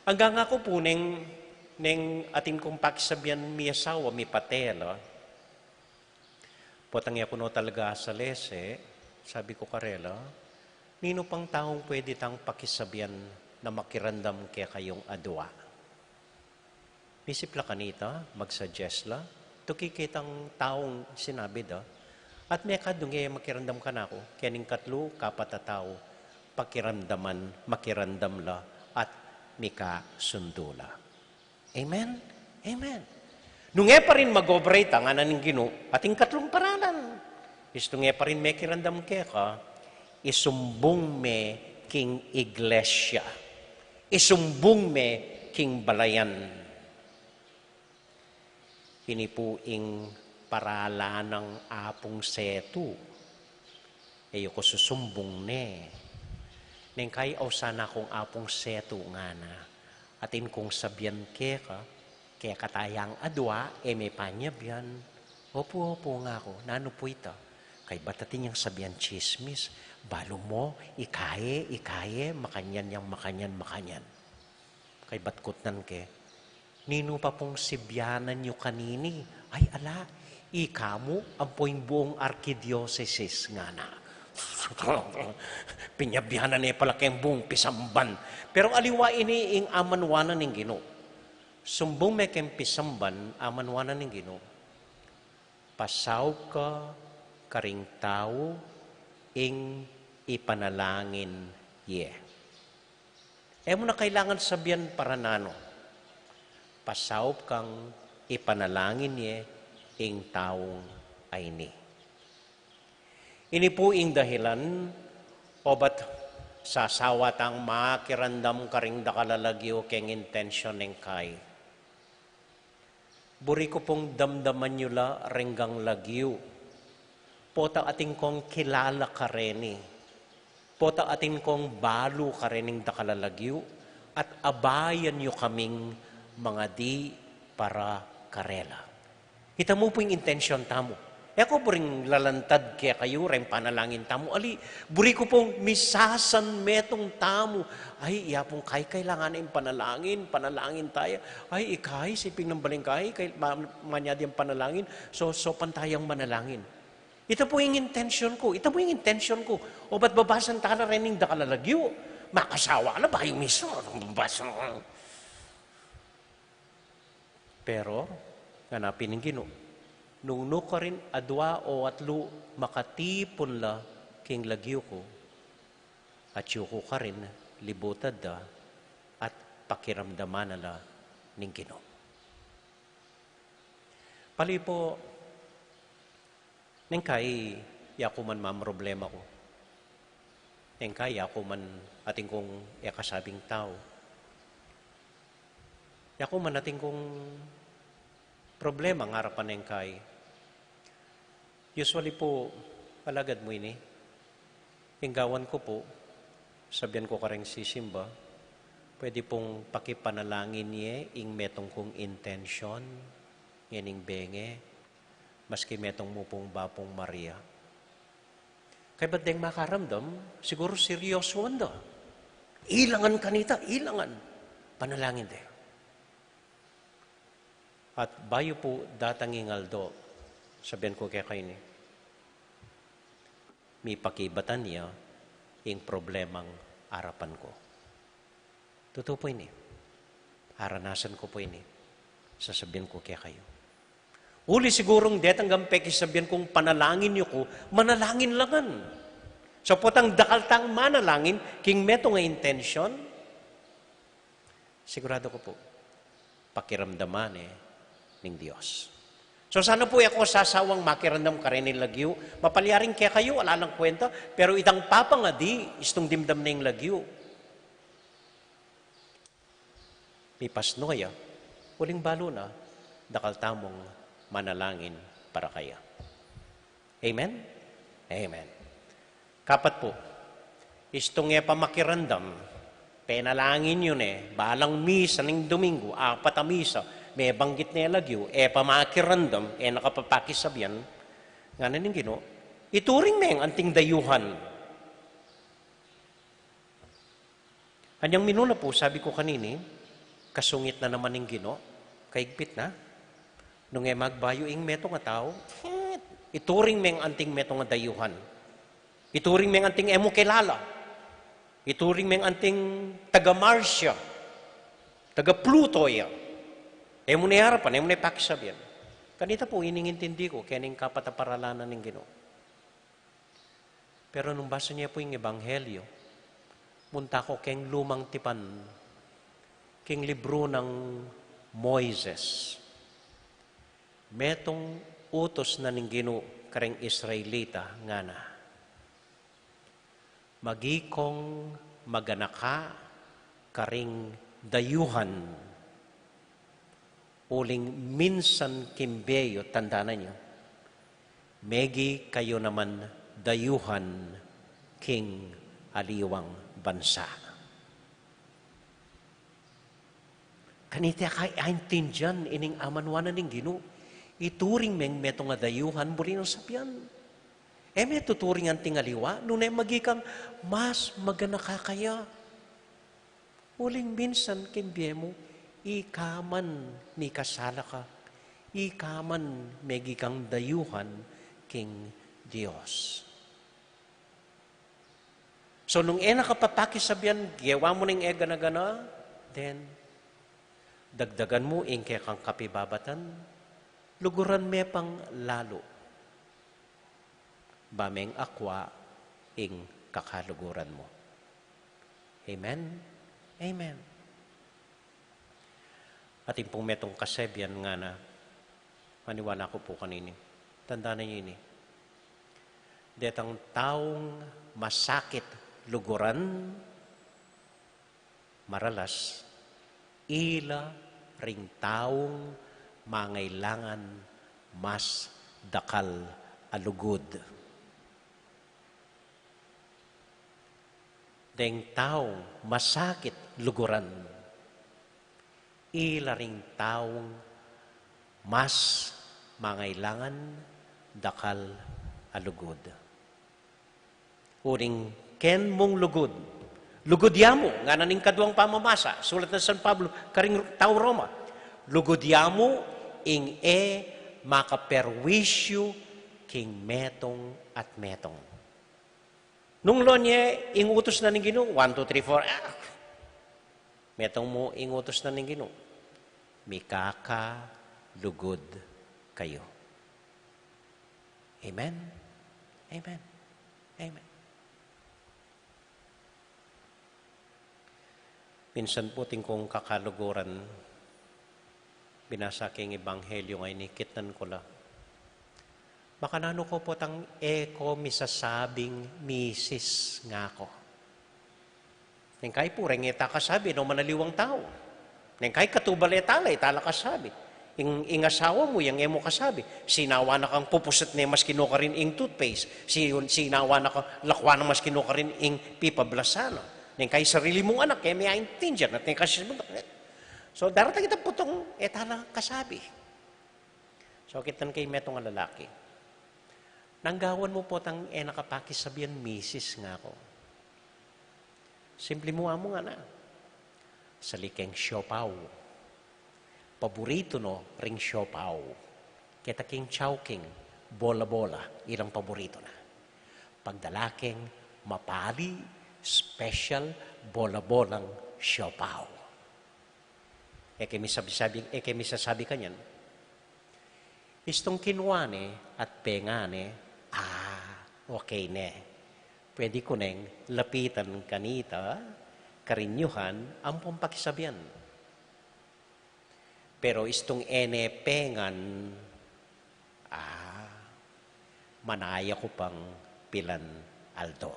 [SPEAKER 3] Hanggang ako po, neng ating kong pakisabihan mi asawa, mi patelo, potang ko no talaga sa lese, sabi ko karela, nino pang taong pwede tang pakisabihan na makirandam kaya kayong adwa? Misipla kanita, magsuggest la, tukikitang taong sinabi da, at may kadungay makirandam ka na ako, kening katlo, kapatatao, pakiramdaman, makirandam la, at mika sundula. Amen? Amen. Nung pa rin mag-operate ang ananing Ginoo, ating katlong paralan. Isto pa rin may kirandam kaya ka, isumbong me king iglesia. Isumbong me king balayan. Pinipuing parala ng apong setu. Eyo ko susumbong ne. Neng kay sana kong apong setu nga na. Atin kong sabyan ke ka, Kaya katayang adwa, may panyab yan. Opo nga ako. Nano po ito? Kay batatin yung sabihan chismis. Balo mo, ikaye, makanyan yang makanyan. Kay batkot nan ke. Nino pa pong sibyanan nyo kanini. Ay ala, ikamu ang po yung buong arkidiocese nga na. Pinyabyanan niya pala kayong buong pisamban. Pero aliwa ini ing amanwanan ng Ginoo. Sumbong may kayong pisamban, amanwanan ng Ginoo. Pasaw ka, karing tao, ing ipanalangin ye. Mo na kailangan sabihan para nano. Pasaw kang ipanalangin ye, ing taong ay ni. Ini po ing dahilan, o ba't sasawat ang makirandam karing dakalalagyo keng intensyon ng kay. Buri ko pong damdaman nyo la renggang lagyo. Pota ating kong kilala ka reni. Pota ating kong balo ka rening dakalalagyo. At abayan nyo kaming mga di para karela. Kita mo po yung intensyon tamo. Ako po rin lalantad kaya kayo, rin panalangin tamo. Ali, buri ko pong misasan metong tamo. Ay, iya pong kailangan yung panalangin tayo. Ay, ikay, siping ng balingkay, manyad yung panalangin. So pantayang manalangin. Ito po yung intention ko. O ba't babasan ta na rin yung dakalalagyo? Makasawa na ba yung miso? Pero, hanapin ng Ginoo. Nung ka rin adwa o atlo makatipon la king lagyo ko at yuko ka rin libutad da at pakiramdaman na la ning Ginoo. Pali po, neng kay yako man problema ko. Neng kay yako man ating kong yakasabing tao. Yako man ating kong problema ng harapan ng kay. Usually po, palagad mo ini, hinggawan ko po, sabihan ko kareng sisimba, pwede pong pakipanalangin niya, ing metong kong intention, ining benge, maski metong mo pong bapong Maria. Kaya ba't deng makaramdam, siguro seryoso wanda. Ilangan kanita, panalangin de. At bayo po datang ingaldo, sabihan ko kaya kayo ni, may pakibatan niya yung problemang arapan ko. Totoo po ini. Haranasan ko po ini. Sasabihan ko kaya kayo. Uli sigurong detang gampeki sabihan kong panalangin niyo ko, manalangin langan. So potang dakaltang manalangin, king meto nga intention, sigurado ko po, pakiramdaman ng Diyos. So sana po ako sasawang makirandam ka rin ng lagyo. Mapalyaring kaya kayo, wala lang kwenta. Pero itang papangadi, istong dimdam na yung lagyo. May pasnoya, huling balo na, dakal tamong manalangin para kaya. Amen? Amen. Kapat po, istong pamakirandam, penalangin yun balang misa ng Domingo, apat ang misa, may banggit na lagyo, pamakirandam, nakapapakisabyan, nga na ng Ginoo, ituring meng anting dayuhan. Anyang minuna po, sabi ko kanini, kasungit na naman ng Ginoo, kaigpit na, nung magbayo ing meto nga tao, ituring meng anting meto nga dayuhan. Ituring meng anting emo kilala. Ituring meng anting taga-Marsya, taga-Pluto ya. Emo na harapan, emo na pakisabyan. Kanita po, iningintindi ko, kaya ning kapataparalanan ng Ginoo. Pero nung basa niya po yung Ebanghelyo, munta ko keng lumang tipan, keng libro ng Moises. Metong utos na ning Ginoo kareng Israelita nga na. Magikong maganaka karing dayuhan uling minsan kimbeyo, tandaan niyo, megi kayo naman dayuhan king aliwang bansa. Kanita kay aintindihan ining amanwanan ning Ginoo. Ituring meng meto nga dayuhan buri ng sapyan. May tuturingan tingaliwa, nunay magikang mas maganakakaya. Uling minsan kimbiye mo, ikaman ni kasala ka. Ikaman megikang dayuhan king Dios. So nung nakapapakisabyan, giyawa mo ning gana-gana, then dagdagan mo kay kang kapibabatan, luguran me pang lalo. Bameng akwa ing kakaluguran mo. Amen? Amen. At yung pong metong kasebyan nga na, maniwala ko po kanini, tandaan niyo ini, detang taong masakit luguran, maralas, ila ring taong mangailangan mas dakal alugod. Deng taong masakit luguran, ila ring taong mas mangailangan dakal alugod. Uring ken mong lugod, lugod yamo, nga naning kaduang pamamasa, sulat ng San Pablo, karing tao Roma, lugod yamo ing makaperwisyo king metong at metong. Nung lonye, ingutos na ning Ginoo, 1, 2, 3, 4, metong mo ingutos na ning Ginoo, mikaka lugod kayo. Amen? Amen? Amen. Minsan po kong kakaluguran, binasa king ebanghelyo ngay nikitan ko la. Baka nano ko po tang misasabing misis nga ko. Nengkay po, rengeta kasabi, no manaliwang tao. Nengkay katubaletala, itala kasabi. Ing asawa mo, yung emo kasabi. Sinawa na kang pupuset na mas kinuka rin ing toothpaste. Sinawa na kang lakwa na mas kinuka rin ing pipablasano. Nengkay sarili mong anak, kaya may aintindihan. At nengkay so, darating kita putong etala kasabi. So, kitan kay metong lalaki. Nanggawan mo po tang nakapakisabihan, misis nga ako. Simple mo nga na. Salikeng siopaw. Paborito no, ring siopaw. Kita king chowking, bola-bola, ilang paborito na. Pagdalaking mapali, special, bola-bolang siopaw. Kemi sasabi kanyan, istong kinuane at pengane, okay ne. Pwede ko neng lapitan kanita, karinyuhan, ang pampakisabihan. Pero istong pengan, manaya ko pang pilan alto.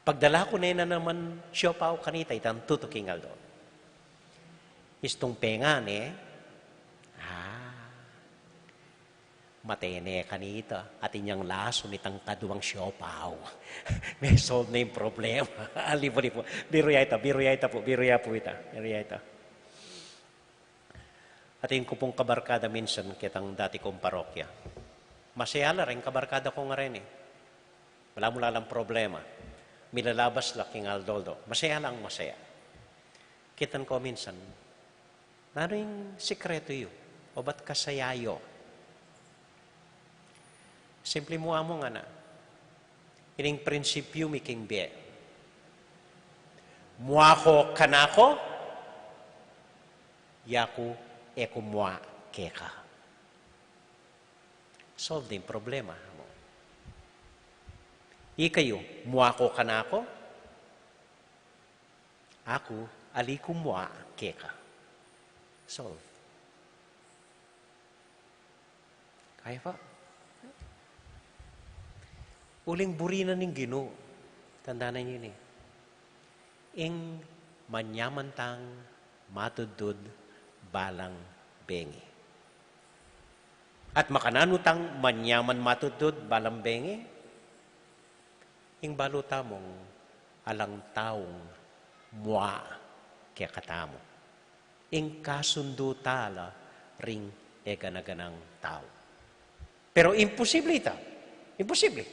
[SPEAKER 3] Pagdala ko na naman siopaw kanita, itang tutuking alto. Istong pengane, matene kanita at inyang laso nitang kaduang siopaw. May solve na yung problema. Lipo. Biro ya po ita. At yung kupong kabarkada minsan kitang dati kong parokya. Masaya la rin kabarkada ko nga rin eh. Wala lang problema. Milalabas la king Aldoldo. Masaya. Kitan ko minsan, ano yung sikreto yun? O ba't kasayayo? Simple mo amo nga na. Ining prinsipyo mi king biye. Muako kanako, yaku eko mua keka. Solve din problema mo. Ikayo, muako kanako, aku aliku mua keka. Solve. Kaya pa? Uling burina ning Ginoo. Tandaan niyo ni. Ing manyamantang matudud balang bengi. At makananutang manyaman matudud balang bengi, ing baluta mong alang taong mua kaya katamo. ing kasundo tala ring eganaganang tao. Pero imposible ita. Imposible.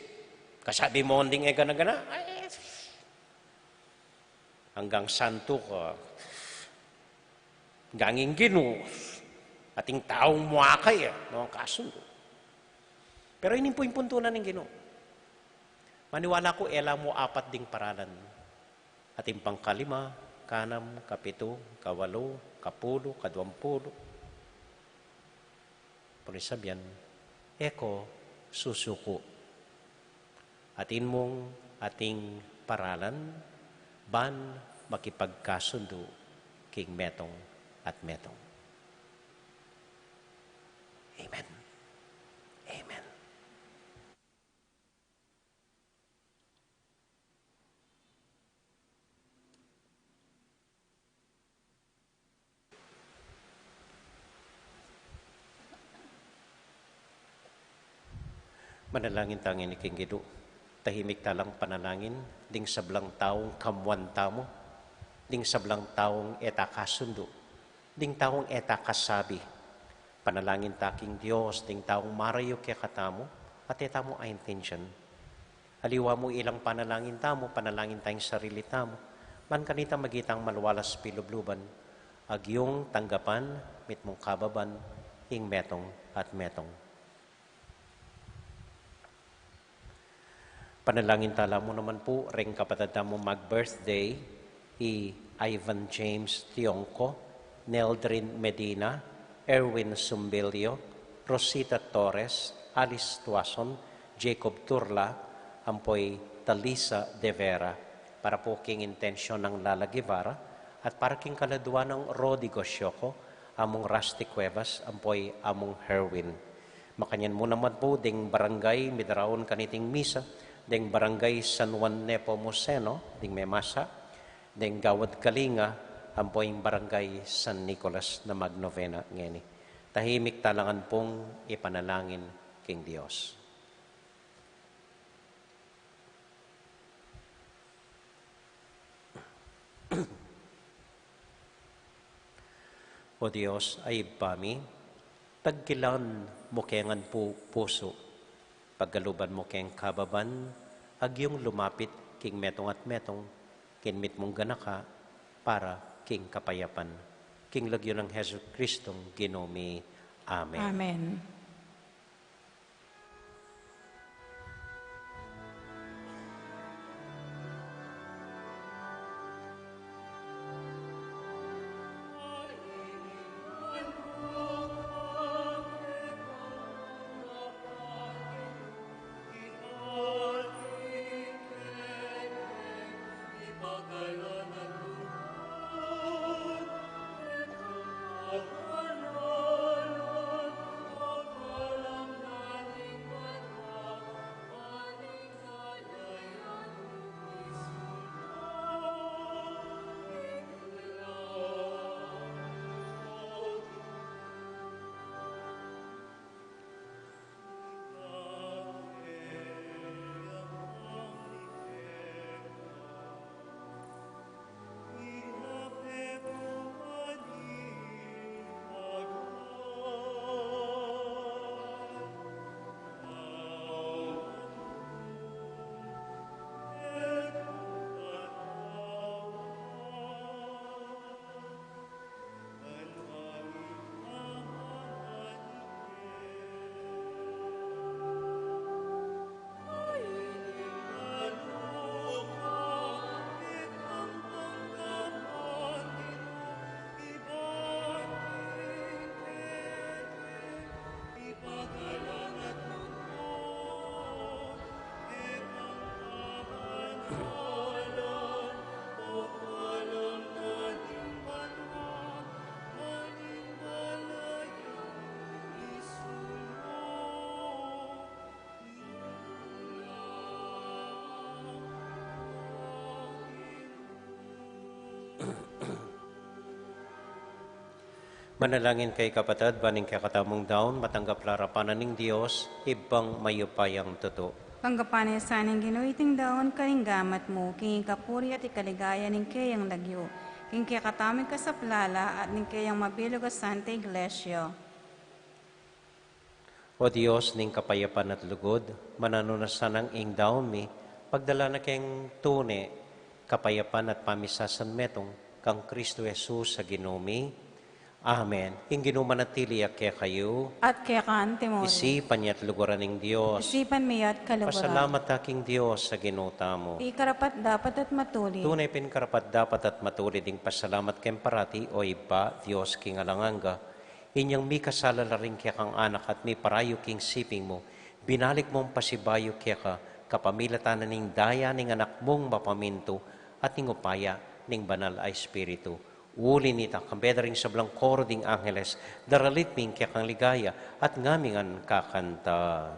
[SPEAKER 3] Kasabi mo ding eganagana, hanggang santo ka, hanggang Ginoo, ating taong muakay, no, ang kasundo. Pero ini po yung puntunan ng Ginoo. Maniwala ko, ela mo apat ding paralan. Ating pangkalima, kanam, kapito, kawalo, kapulo, kadwampulo. Pero sabihan, eko, susuko. Atin mong ating paralan, ban makipagkasundo king metong at metong. Amen. Amen. Manalangin tangin ni King Gido. Tahimik talang panalangin, ding sablang taong kamuan tamo, ding sablang taong eta kasundo, ding taong eta kasabi. Panalangin taking Diyos, ding taong marayo kaya katamo, at eta mo ay intention. Haliwa mo ilang panalangin tamo, panalangin tayong sarili tamo, man kanita magitang malwalas pilubluban, agyong tanggapan, mit mong kababan, ing metong at metong. Panalangin tala mo naman po, ring kapatid mo mag-birthday, Ivan James Tionco, Neldrin Medina, Erwin Sumbilio, Rosita Torres, Alice Tuason, Jacob Turla, ampoy Talisa De Vera, para po king intensyon ng Lala Guevara, at para king kaladwa ng Rodigo Sioco, among Rusty Cuevas, ampoy among Herwin. Makanyan mo naman po, ding barangay, midaraon kaniting misa, ding barangay San Juan Nepomuceno, ding Memasa, ding Gawad Kalinga, ampoing barangay San Nicolas na magnovena ngeni. Tahimik talangan pong ipanalangin king Diyos. O Diyos ay pami, tagkilan mo kengan po puso, paggaluban mo keng kababan, agyong lumapit king metong at metong, kinmit mong ganaka, para king kapayapan. King lagyo ng Hesus Kristong Ginomi. Amen.
[SPEAKER 2] Amen.
[SPEAKER 3] Manalangin kay kapatid, baning kakatamong daon, matanggap larapanan ng Diyos, ibang mayupayang totoo.
[SPEAKER 2] Panggapanin sa aning ginuiting daon kaning gamat mo, king kapuri at ikaligaya ning kayang lagyo. Inke katami ka sa plala at ninkayang mabilog ka Santa Iglesia.
[SPEAKER 3] O Diyos, ning kapayapan at lugod, mananunasan ang ing daon mi, pagdala na kayong tune, kapayapan at pamisasan metong, kang Kristo Jesus sa ginumi. Amen. Ing ginumanatili kaya kayo,
[SPEAKER 2] At kaya kaan, Timori.
[SPEAKER 3] isipan niya at luguran ng Diyos.
[SPEAKER 2] Isipan mi at kaluguran.
[SPEAKER 3] Pasalamat aking Diyos sa ginuta mo.
[SPEAKER 2] Di karapat dapat at matuli.
[SPEAKER 3] Tunay pinkarapat dapat at matuli ding pasalamat kem parati o iba, Diyos king alanganga. Inyang mi kasala na rin kaya kang anak at mi parayo king siping mo. Binalik mong pasibayo kaya ka, kapamilatan ning daya ning anak mong mapaminto at ning upaya ning banal ay espiritu. Uli nita, kambeda rin sa blang koro ding angeles, daralit ming kaya kang ligaya at ngamingan kakanta.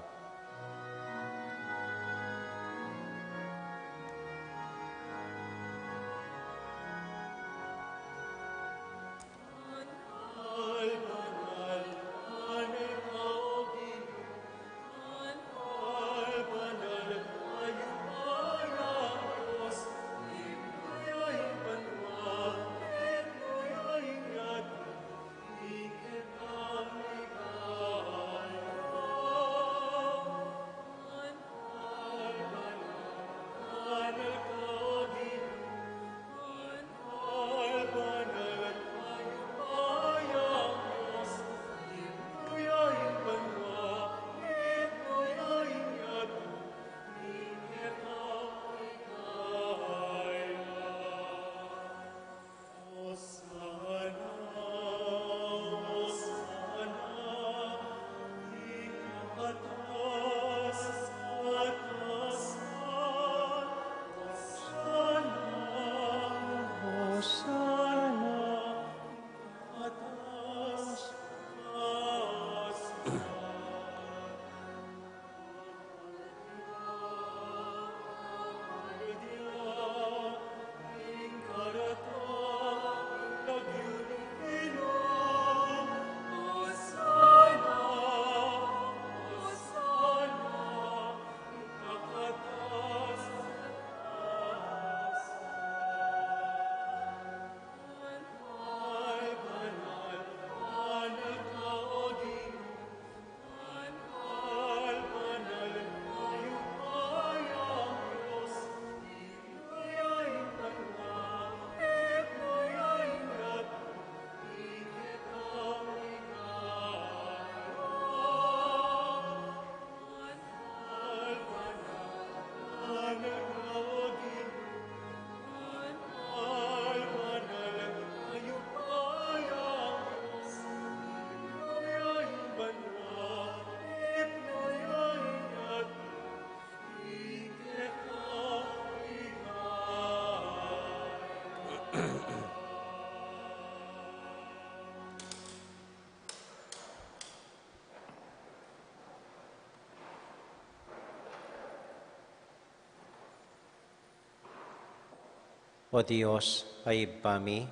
[SPEAKER 3] O Diyos, ay pami,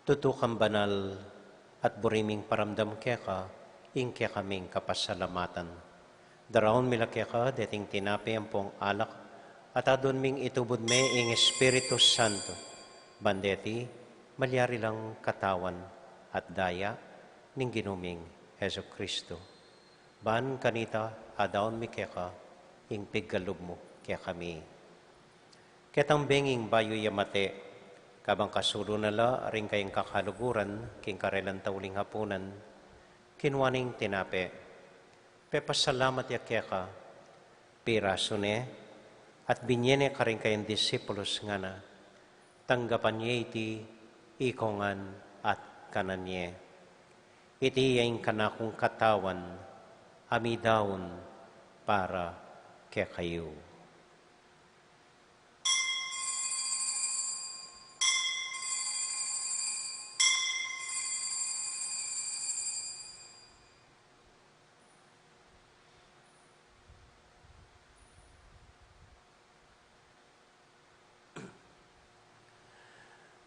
[SPEAKER 3] tutukang banal at buriming paramdam kaya ka, ing kaya kaming kapasalamatan. Daraon mila kaya ka, deting tinapi ang pong alak, at adon ming itubod me ing Espiritu Santo. Bandeti, malyari lang katawan at daya ning ginuming Heso Kristo. Ban kanita, adaon mi kaya ka, ing piggalub mo kaya kami. Ketang benging bayo yamate, kabang kasulo nala, ring kayong kakaluguran, king karelan tauling hapunan, kinwaning tinape. Pepasalamat ya kaya ka, piraso ne, at binyene ka rin kayong disipulos nga na, tanggapan niya iti, ikongan at kananye. Iti yaing kanakong katawan, amidaon para kaya kayo.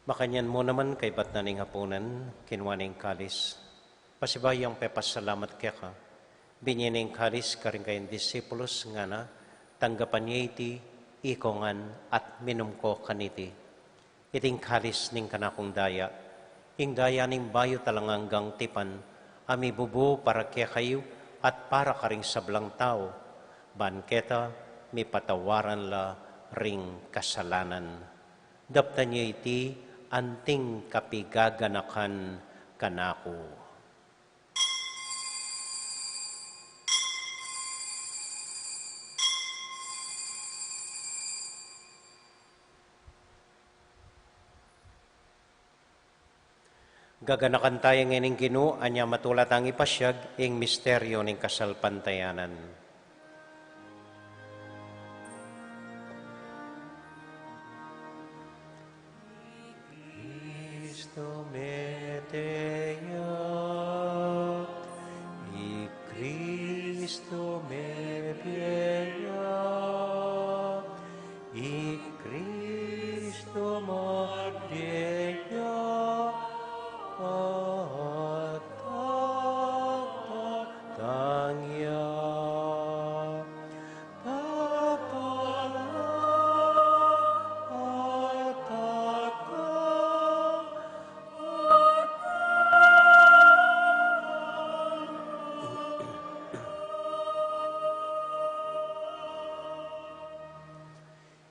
[SPEAKER 3] Makanyan mo naman kay bat na ning hapunan, kinwaning kalis. Pasibayang pepasalamat kaya ka. Binyening kalis ka rin kayong disipulos nga na, tanggapan niya iti, ikongan at minum ko kaniti. Iting kalis ning kanakong daya, ing daya ning bayo talanganggang tipan, ami bubu para kaya kayo at para karing sablang tao, banketa mi patawaran la ring kasalanan. Dapta niya iti anting kapigaganakan kanako. Gaganakan tayo ngayon Ginoo, anya matulat ang ipasyag, ing misteryo ng kasalpantayanan. Cristo meteya, i Cristo meteya, i Cristo meteya,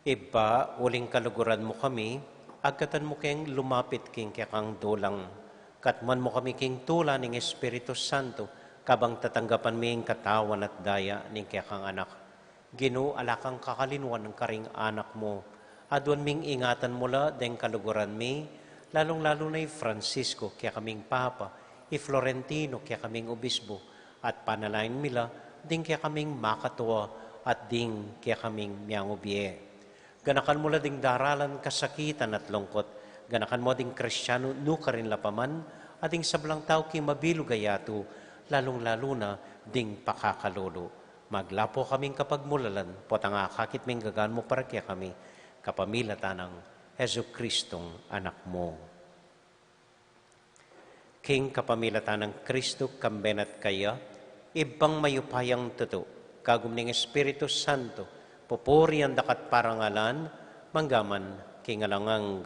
[SPEAKER 3] Iba, uling kaluguran mo kami, agkatan mo keng lumapit king kang dulang. Katman mo kami king tula ng Espiritu Santo, kabang tatanggapan mi ang katawan at daya ng kang anak. Ginoo, alakang kakalinuan ng karing anak mo. Adwan ming ingatan mula deng kaluguran mi, lalong-lalo na Francisco, kaya kaming Papa, Florentino, kaya kaming Obispo, at panalain mila, ding kaya kaming makatuwa, at ding kaya kaming miyangubye. Ganakan mo la ding daralan kasakitan at lungkot. Ganakan mo ding Kristyano no ka rin lapaman, ading sablang tao ki mabilo gayato, lalong-lalo na ding pakakalolo. Maglapo kaming kapagmulalan, potang akakit ming gagaan mo para kaya kami, kapamilya tanang Hesu Kristong anak mo. King kapamilya tanang Kristo kambenat kaya, ibang mayupayang tuto, kagum ning Espiritu Santo, pupuri ang dakat parangalan, manggaman kingalangang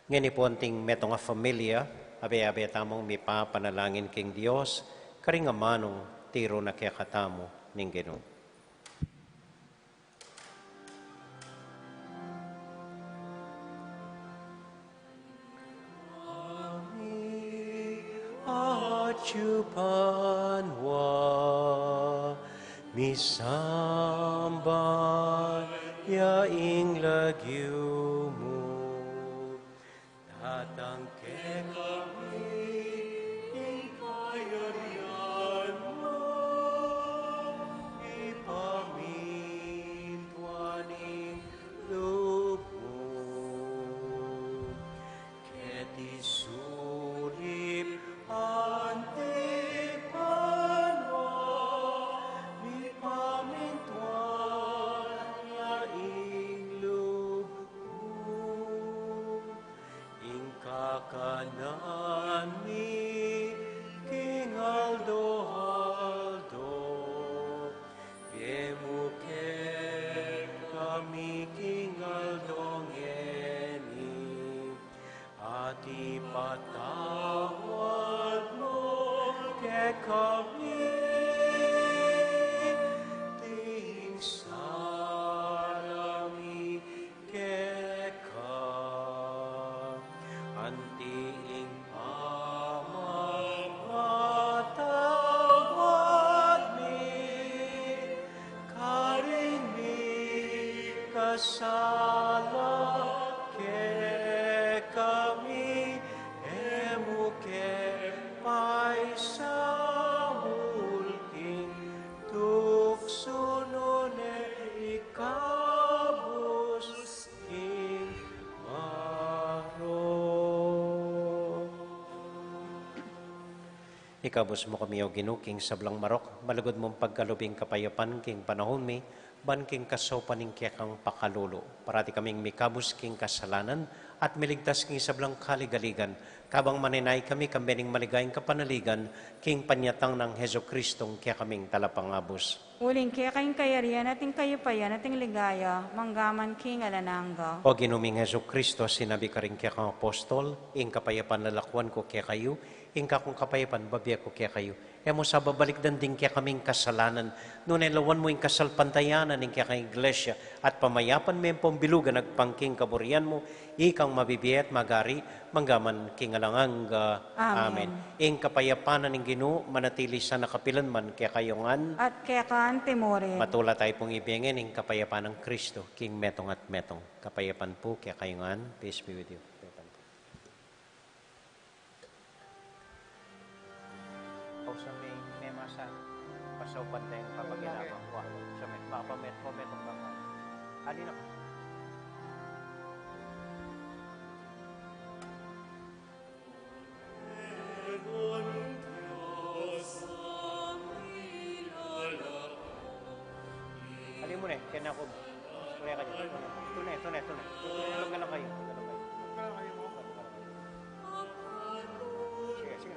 [SPEAKER 3] ngani po anting metong a familia, abe-abe tamong mi panalangin king Dios, karing amanong tiro na kaya katamo ning Ginoo. Achupanwa misamba ya ing lagyo mo. Tatangke kami, ikayarian mo, ipamintuaning loob mo. Keti sulip antipanwa, ipamintuan ya ing loob mo. Kakanan mi King Aldo, Biemuke kami King Aldo ngeni, at ipatawad mo ke kami, ting sarami ke antiing amatawad mi, karing mi kasala ke kami, emuke paisamu, Ikabos mo kami o ginuking sablang marok, malagod mong pagkalubing kapayapan king panahon mi, ban king kasopaning kiyakang pakalulo. Parati kaming mikabos king kasalanan at miligtas king sablang kaligaligan. Kabang maninay kami kambening maligayang kapanaligan, king panyatang ng Heso Kristong kaya kaming talapangabos.
[SPEAKER 2] Uling kaya kayong kayarian ating kayupayan ating ligaya, manggaman king alananga.
[SPEAKER 3] O ginuming Heso Kristo, sinabi ka rin kaya kang apostol, ing kapayapan lalakwan ko kaya kayo, ing kakong kapayapan babiya ko kaya kayo. E mo sa babalikdan din kaya kaming kasalanan, nunay lawan mo ing kasalpantayanan ing kaya kang iglesia, at pamayapan mo yung pambilugan, nagpangking kaburian mo, ikang mabibiyat magari, manggaman king alanganga.
[SPEAKER 2] Amen.
[SPEAKER 3] Ing kapayapanan ng Ginoo, manatili sa nakapilan man kaya kayongan,
[SPEAKER 2] At kaya kaan timore.
[SPEAKER 3] matula tayo pong ibigin ng kapayapaan ng Kristo, king metong at metong. Kapayapan po kaya kayongan, peace be with you. Kapayapan po. Sa may masa, pasopan tayong papaginawa. Sa may papametong baka. Halina ka. Halin mo na, kaya na ako. Tunay ka dyan. Tunay. Tunay lang kayo. Sige.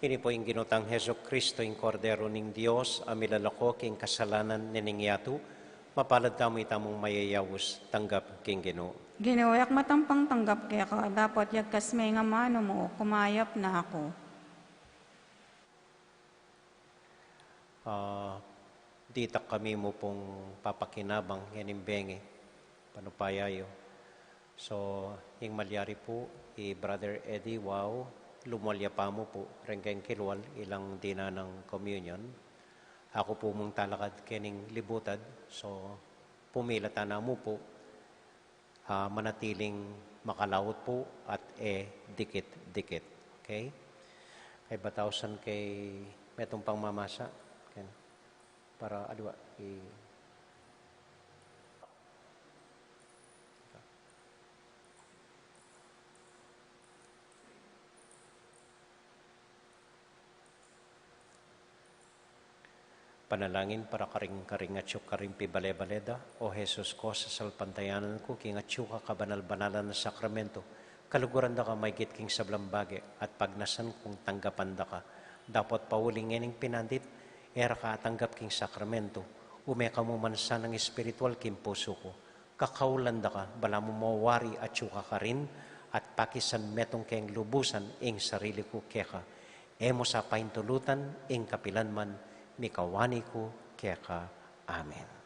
[SPEAKER 3] Kini po yung ginutang Heso Kristo, yung kordero ng Diyos, amilalako king kasalanan niningyatu, mapalad tamo itamong mayayawos, tanggap king Ginoo.
[SPEAKER 2] Ginuyak matampang tanggap kaya ka, dapat yagkas may nga mano mo, kumayap na ako.
[SPEAKER 3] Dita kami mo pong papakinabang yanimbengi, panupayayo. So, yung malyari po, Brother Eddie, wow, lumalya pa mo po, rengkeng kilwal, ilang dina ng communion. Ako po mong talakad kening libutad, so pumilata na mo po, manatiling makalawot po at dikit-dikit. Okay? Kay batawsan kay metong pangmamasa, okay? Para adwa, panalangin para karing-karing at syuk karing pibale-baleda, O Jesus ko, sa salpantayanan ko, king at syuk kabanal-banalan na sakramento, kaluguran da ka may king sablambage, at pagnasan kung tanggapan da ka, dapat pauling ngening pinandit, era ka tanggap king sakramento, umeka mo mansa ng espiritual king puso ko, kakaulan da ka, bala mo mawari at syuk ka rin, at pakisan metong keng lubusan, ing sarili ko keka, emo sa paintulutan, ing kapilan man, mikawani ko keka. Amen.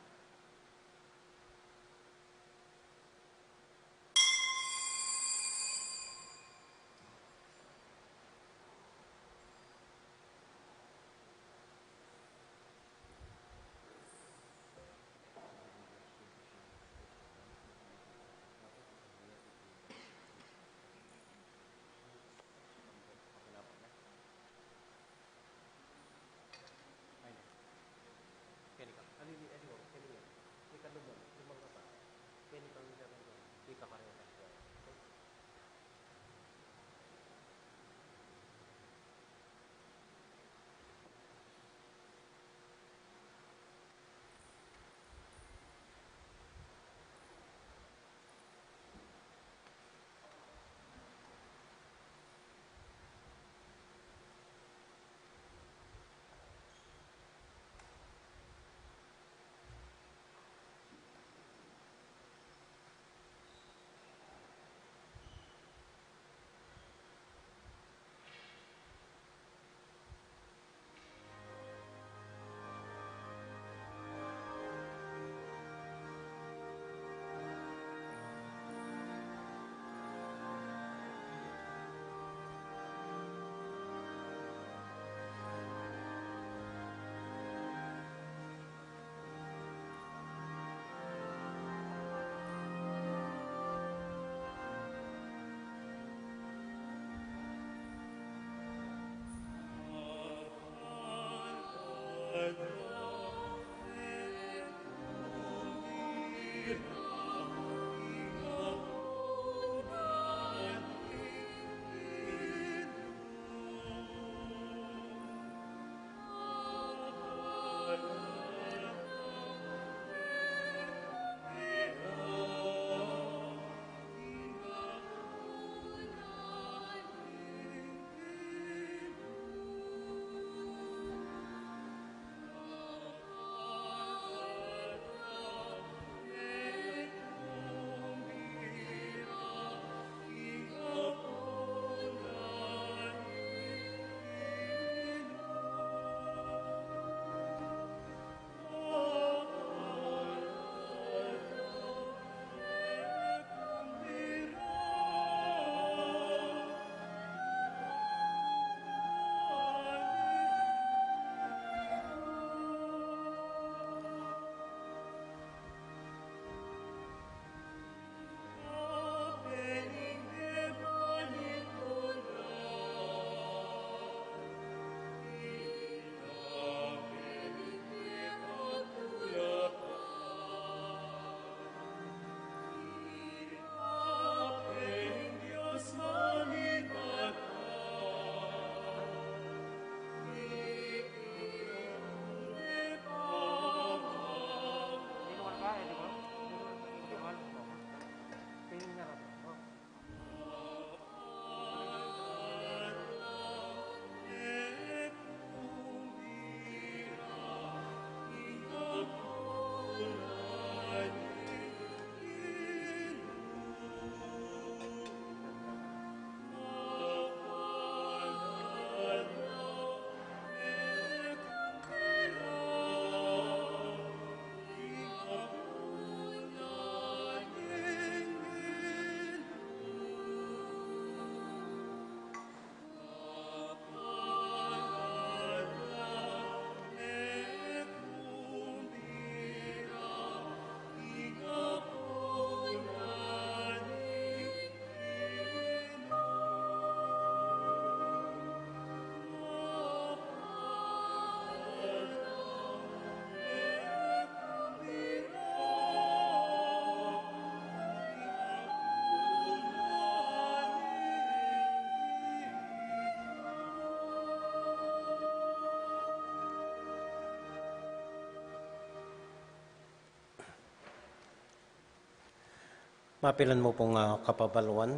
[SPEAKER 3] Mapilan mo pong kapabaluan.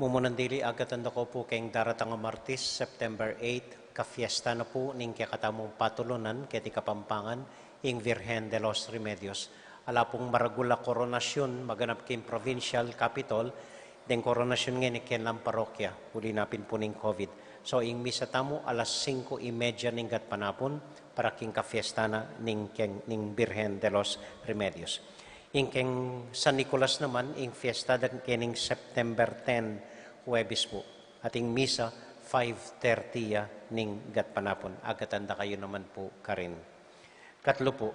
[SPEAKER 3] Mumunandili agatanda ko po kayong daratang nga Martis, September 8, ka-fiesta na po ning kaya katamong patulunan, kaya ti Kapampangan, ing Virgen de los Remedios. Ala pong maragula koronasyon, maganap kayong provincial capital, den koronasyon ngayon ikin lang parokya, huli napin po ning COVID. So, ing misa tamo, alas 5:30 ning gat panapon, para king ka-fiesta na ning Virgen de los Remedios. Ing keng San Nicolas naman, ing fiesta dan kening September 10, Huwebes po. At ing misa, 5:30 ning gat panapon. Agatanda kayo naman po karin. Katlo po,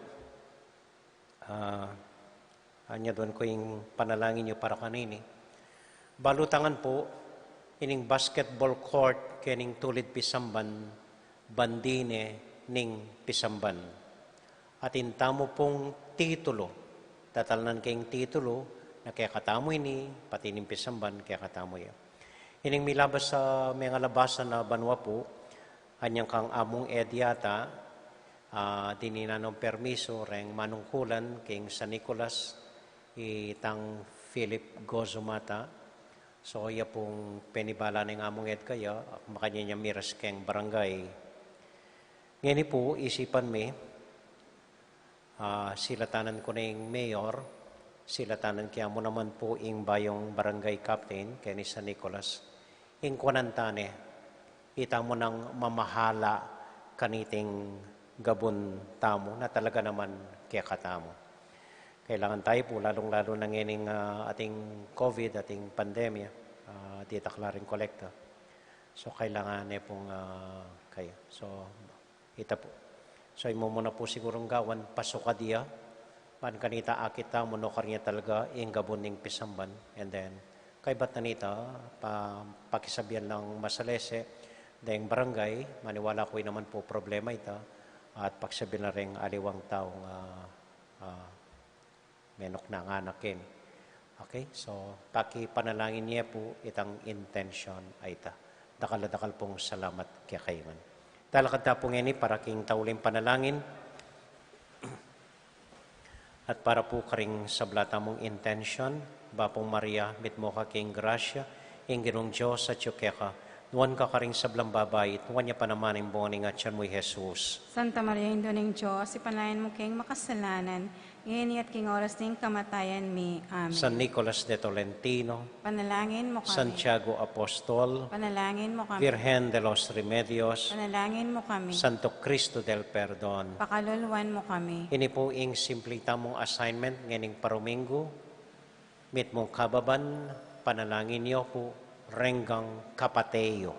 [SPEAKER 3] anya doon ko yung panalangin nyo para kanini. Balutangan po, ining basketball court kening tulid pisamban, bandine ning pisamban. At intamo pong titulo, tatalnan kayong titulo, na kaya katamo ini, pati ning pisamban, kaya katamo yan. Ining milabas sa mga labasan na banwa po, anyang kang among edyata, dininanong permiso, reng manungkulan, king San Nicolas, itang Philip Gozumata. So, iya pong penibala ng among ed kaya, makanya niya miras keng barangay. Ngayon po, isipan mi, silatanan ko na yung mayor, silatanan kaya mo naman po yung bayong barangay captain, kaya ni San Nicolas, yung kwanantane, ita mo ng mamahala kaniting gabon tamo, na talaga naman kaya katamo. Kailangan tayo po, lalong-lalo na ngayon ating COVID, ating pandemya, di taklaring kolekta. So, kailangan na pong kayo. So, ita po. So, imo muna po sigurong gawan, pasok ka diya, man kanita akita, monokar niya talaga, yung gabon ng pisamban. And then, kay ba't nanita, pakisabihan ng masalese, dahil barangay, maniwala ko naman po problema ita, at pakisabihan na rin aliwang taong menok na nga nakin. Okay? So, pakipanalangin niya po itang intention ay ita. Dakal-dakal pong salamat kaya kayo man. Talakad ta po ngayon para king tauling panalangin at para po karing sablata mong intention, Bapong Maria, mitmo ka king grasya, ing ginong Diyos at yukeka, nuwan ka karing sablang babay, nuwan niya pa naman ang buong nga tiyan mo, Jesus.
[SPEAKER 2] Santa Maria, Indo ng Diyos, ipalayan mo kayong makasalanan, ngayon at king oras ng kamatayan mi. Amen.
[SPEAKER 3] San Nicolas de Tolentino,
[SPEAKER 2] Panalangin mo kami.
[SPEAKER 3] Santiago Apostol,
[SPEAKER 2] Panalangin mo kami.
[SPEAKER 3] Virgen de los Remedios,
[SPEAKER 2] Panalangin mo kami.
[SPEAKER 3] Santo Cristo del Perdon.
[SPEAKER 2] Pakaluluan mo kami.
[SPEAKER 3] Ini po ing simplita mong assignment nganing parumingo, mit mong kababan, panalangin niyo po, renggang kapateyo,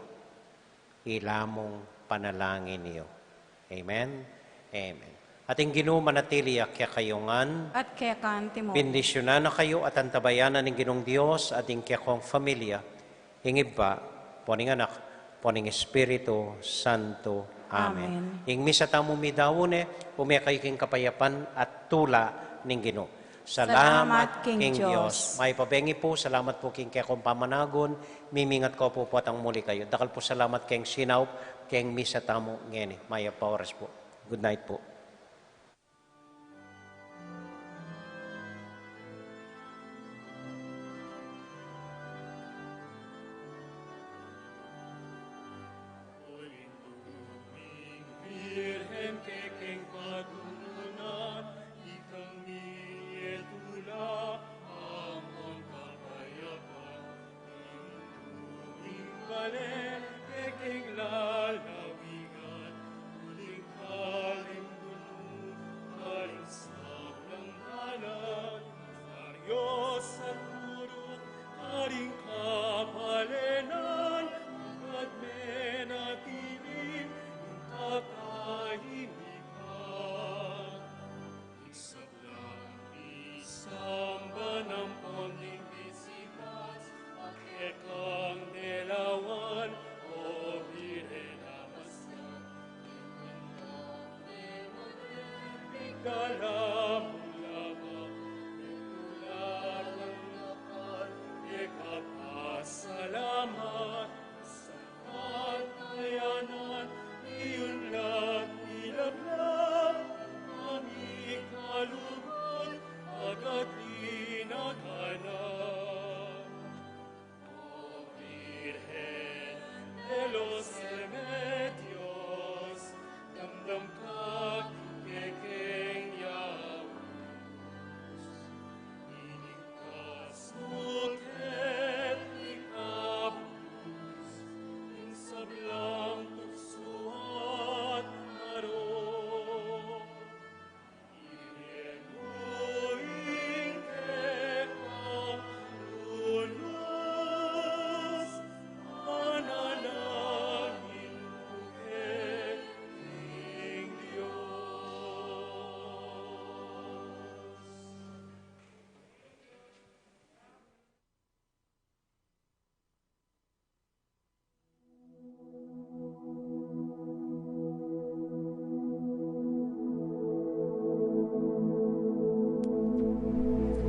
[SPEAKER 3] ilamong panalangin niyo. Amen? Amen. Ating Ginoo manatili kaya kayongan,
[SPEAKER 2] At kaya kanti mo.
[SPEAKER 3] bendisyonan na kayo at antabayanan ng Ginong Diyos at ing kaya kong familia, hingib pa, poning anak, poning Espiritu Santo. Amen. Ing misa tamo midawone, umekay king kapayapan at tula ng Ginoo. Salamat King Diyos. May pabengi po, salamat po King kaya kong pamanagon, mimingat ko po ang muli kayo. Dakal po salamat King Sinaw, King misa tamo ngeni. Maya Powers po. Good night po.
[SPEAKER 7] Virgen que king padunan, ikang nietula, amon kapayapan, ingkale que king lalawigan, uling kalimbunu, kaling sablang halan, Diyos at puro, kaling kapalenan, at menatiling, katahimikan. Isablang isamba ng ponding bisitas, akekang nelawan, o birena basta. Dalam ulama, nagularan lakal, ikapasalamat, sa katayanan, iyon lang ilaglag, kami kalugod,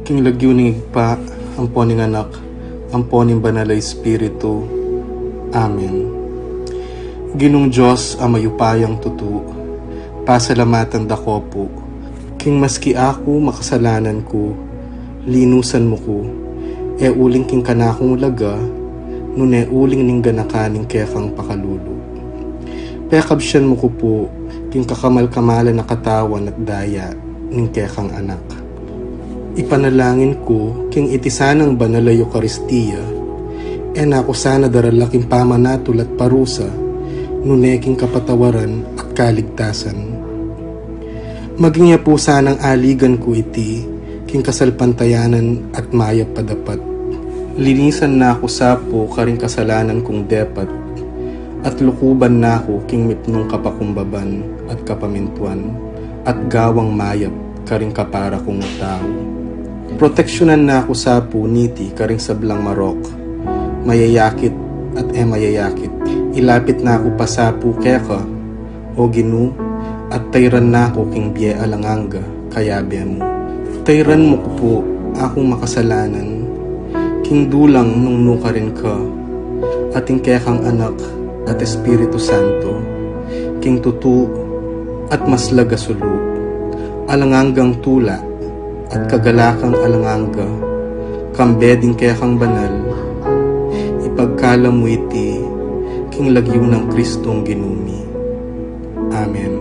[SPEAKER 8] king lagyo ning igpa, ampo ning anak, ampo ning banalay espiritu. Amen. Ginong Diyos ang mayupayang tutu, pasalamatan dako po, king maski ako makasalanan ko, linusan mo ko, e uling king kanakong laga, nune uling ning ganakaning kekang pakalulu. Pekabsyan mo ko po, king kakamal-kamalan na katawan at daya, ning kekang anak. Ipanalangin ko, king itisanang banalay Eucharistia, e nako sana daralaking pamanatol at parusa, nuneking kapatawaran at kaligtasan. Maging niya po sanang aligan ko iti, king kasalpantayanan at mayap padapat. Linisan na ako sapo karing kasalanan kong depat, at lukuban na ako king mipnong kapakumbaban at kapamintuan, at gawang mayap karing kapara kong tao. Proteksyonan na ako sapo niti karing sablang marok, mayayakit at mayayakit. Ilapit na ako pasapo keka, o Ginu, at tayran na ako king biye alanganga, kayabe mo. Tayran mo ko po, akong makasalanan, king dulang nung nuka rin ka, ating kekang anak at Espiritu Santo, king tutu at maslaga sulu, alanganggang tula at kagalakang alanganga, kambeding kekang banal, ipagkala mo iti, king lagyo ng Kristong ginumi. Amen.